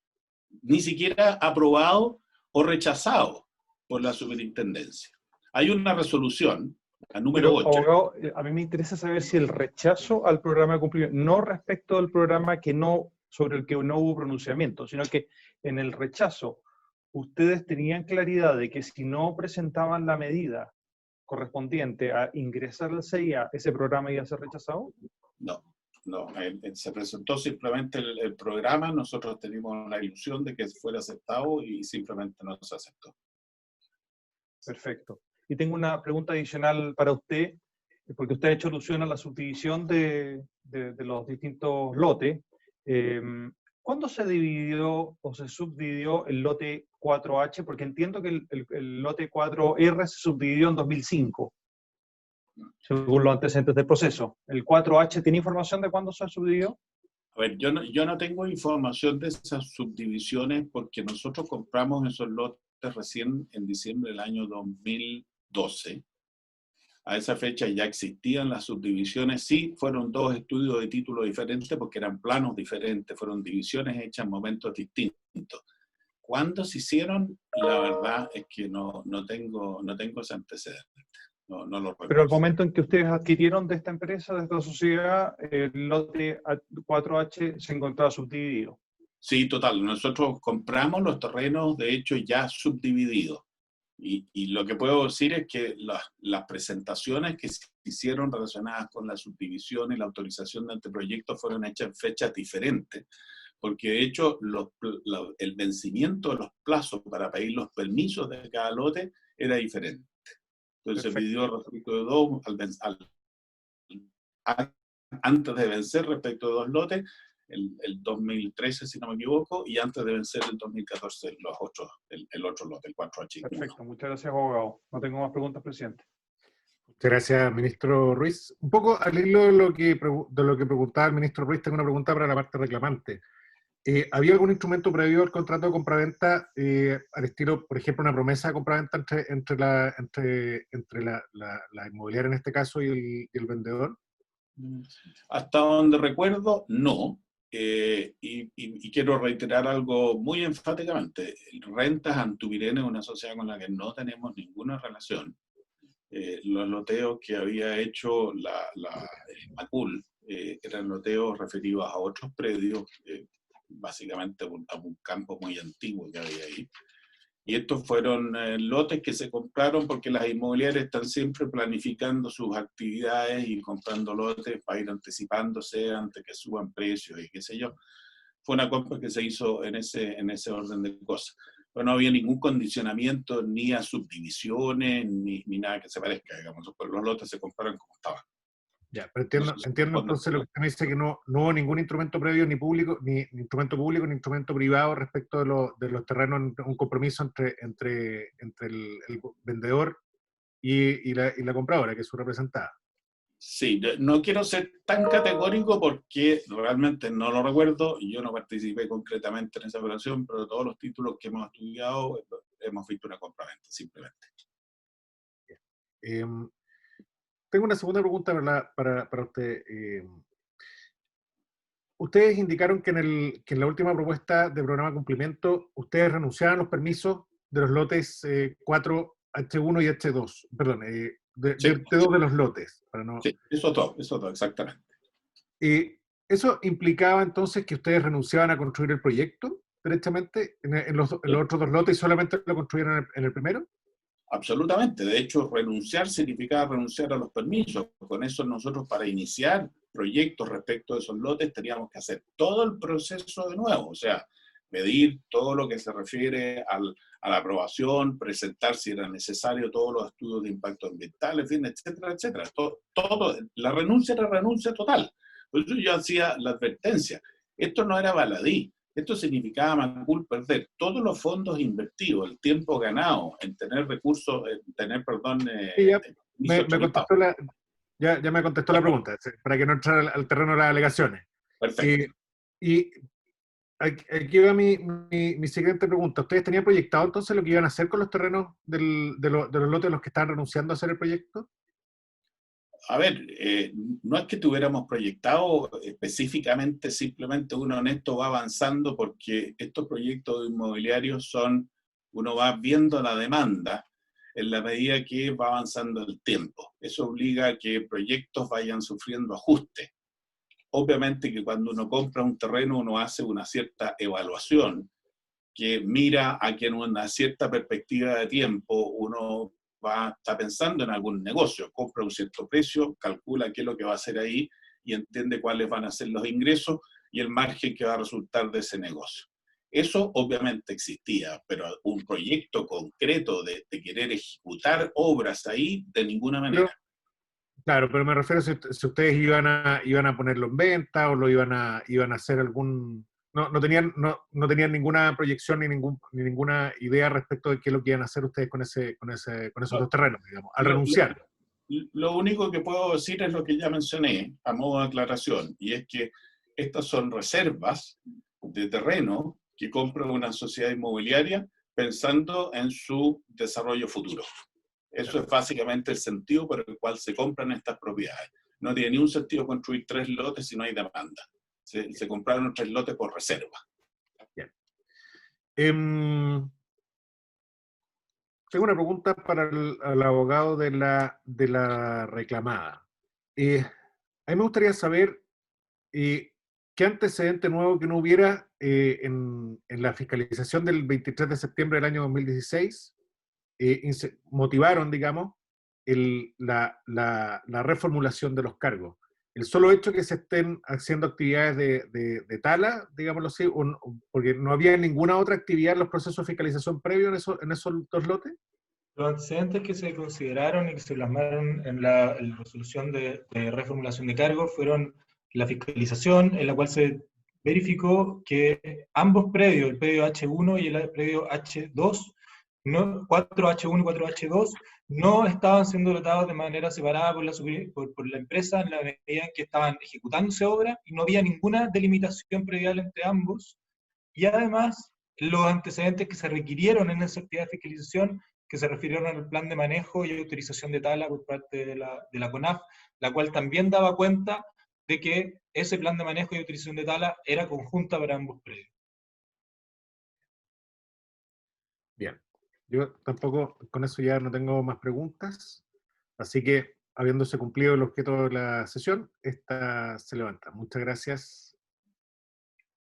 ni siquiera aprobado o rechazado por la superintendencia. Hay una resolución, la número 8. Abogado, a mí me interesa saber si el rechazo al programa de cumplimiento, no respecto al programa sobre el que no hubo pronunciamiento, sino que en el rechazo, ¿ustedes tenían claridad de que si no presentaban la medida correspondiente a ingresar al CIA, ese programa iba a ser rechazado? No, se presentó simplemente el programa, nosotros teníamos la ilusión de que fuera aceptado y simplemente no se aceptó. Perfecto. Y tengo una pregunta adicional para usted, porque usted ha hecho alusión a la subdivisión de los distintos lotes. ¿Cuándo se dividió o se subdividió el lote 4H? Porque entiendo que el lote 4R se subdividió en 2005, según los antecedentes del proceso. ¿El 4H tiene información de cuándo se subdividió? A ver, yo no tengo información de esas subdivisiones porque nosotros compramos esos lotes recién en diciembre del año 2012. A esa fecha ya existían las subdivisiones, sí, fueron 2 estudios de título diferentes porque eran planos diferentes, fueron divisiones hechas en momentos distintos. ¿Cuándo se hicieron? La verdad es que no tengo ese antecedente, no lo recuerdo. Pero al momento en que ustedes adquirieron de esta empresa, de esta sociedad, el lote 4H se encontraba subdividido. Sí, total. Nosotros compramos los terrenos, de hecho, ya subdivididos. Y lo que puedo decir es que las presentaciones que se hicieron relacionadas con la subdivisión y la autorización de anteproyectos fueron hechas en fechas diferentes, porque de hecho el vencimiento de los plazos para pedir los permisos de cada lote era diferente. Entonces se pidió respecto de 2, antes de vencer respecto de 2 lotes, el 2013, si no me equivoco, y antes de vencer el 2014 el otro lote, el 4H. Perfecto, muchas gracias, abogado. No tengo más preguntas, presidente. Muchas gracias, ministro Ruiz. Un poco al hilo de lo que preguntaba el ministro Ruiz, tengo una pregunta para la parte reclamante. ¿Había algún instrumento previo al contrato de compraventa al estilo, por ejemplo, una promesa de compraventa entre la inmobiliaria en este caso y el vendedor? Hasta donde recuerdo, no. Y quiero reiterar algo muy enfáticamente. Rentas Antuvirene es una sociedad con la que no tenemos ninguna relación. Los loteos que había hecho la Macul eran loteos referidos a otros predios, básicamente a un campo muy antiguo que había ahí. Y estos fueron lotes que se compraron porque las inmobiliarias están siempre planificando sus actividades y comprando lotes para ir anticipándose antes que suban precios y qué sé yo. Fue una compra que se hizo en ese orden de cosas. Pero no había ningún condicionamiento ni a subdivisiones ni nada que se parezca, digamos. Los lotes se compraron como estaban. Ya, pero entiendo entonces lo que usted me dice, que no hubo ningún instrumento previo, ni público, ni instrumento público, ni instrumento privado respecto de los terrenos, un compromiso entre el vendedor y la compradora, que es su representada. Sí, no quiero ser tan categórico porque realmente no lo recuerdo, y yo no participé concretamente en esa operación, pero todos los títulos que hemos estudiado hemos visto una compraventa, simplemente. Tengo una segunda pregunta para usted. Ustedes indicaron que en la última propuesta de programa de cumplimiento, ustedes renunciaban a los permisos de los lotes 4, H1 y H2, perdón, Sí. de 2 de los lotes. Para no... Sí, eso todo, exactamente. ¿Eso implicaba entonces que ustedes renunciaban a construir el proyecto directamente en los otros 2 lotes y solamente lo construyeron en el primero? Absolutamente. De hecho, renunciar significaba renunciar a los permisos. Con eso nosotros, para iniciar proyectos respecto de esos lotes, teníamos que hacer todo el proceso de nuevo. O sea, medir todo lo que se refiere a la aprobación, presentar si era necesario todos los estudios de impacto ambiental, en fin, etcétera, etcétera. Todo, la renuncia era renuncia total. Por eso yo hacía la advertencia. Esto no era baladí. Esto significaba, Macul, perder todos los fondos invertidos, el tiempo ganado en tener recursos, Sí, ya me contestó la pregunta, para que no entrara al terreno de las alegaciones. Perfecto. Y aquí va mi siguiente pregunta. ¿Ustedes tenían proyectado entonces lo que iban a hacer con los terrenos de los lotes de los que están renunciando a hacer el proyecto? A ver, no es que tuviéramos proyectado específicamente, simplemente uno en esto va avanzando porque estos proyectos inmobiliarios uno va viendo la demanda en la medida que va avanzando el tiempo. Eso obliga a que proyectos vayan sufriendo ajustes. Obviamente que cuando uno compra un terreno uno hace una cierta evaluación que mira a que en una cierta perspectiva de tiempo uno está pensando en algún negocio, compra un cierto precio, calcula qué es lo que va a hacer ahí y entiende cuáles van a ser los ingresos y el margen que va a resultar de ese negocio. Eso obviamente existía, pero un proyecto concreto de querer ejecutar obras ahí, de ninguna manera. Claro, pero me refiero si ustedes iban a ponerlo en venta o lo iban a hacer algún... No tenían ninguna proyección ni ninguna idea respecto de qué es lo que iban a hacer ustedes con esos 2 terrenos, digamos, al renunciar. Lo único que puedo decir es lo que ya mencioné, a modo de aclaración, y es que estas son reservas de terreno que compra una sociedad inmobiliaria pensando en su desarrollo futuro. Eso es básicamente el sentido por el cual se compran estas propiedades. No tiene ningún sentido construir 3 lotes si no hay demanda. Se compraron 3 lotes por reserva. Bien. Tengo una pregunta para el abogado de la reclamada. A mí me gustaría saber qué antecedente nuevo que no hubiera en la fiscalización del 23 de septiembre del año 2016 motivaron, digamos, la reformulación de los cargos. El solo hecho que se estén haciendo actividades de tala, digámoslo así, porque no había ninguna otra actividad en los procesos de fiscalización previos en esos 2 lotes. Los antecedentes que se consideraron y que se plasmaron en la resolución de reformulación de cargos fueron la fiscalización, en la cual se verificó que ambos predios, el predio H1 y el predio H2, 4H1 y 4H2, no estaban siendo dotados de manera separada por la empresa en la medida en que estaban ejecutándose obras y no había ninguna delimitación predial entre ambos. Y además, los antecedentes que se requirieron en esa actividad de fiscalización, que se refirieron al plan de manejo y autorización de tala por parte de la CONAF, la cual también daba cuenta de que ese plan de manejo y autorización de tala era conjunta para ambos predios. Bien. Yo tampoco, con eso ya no tengo más preguntas, así que, habiéndose cumplido el objeto de la sesión, esta se levanta. Muchas gracias.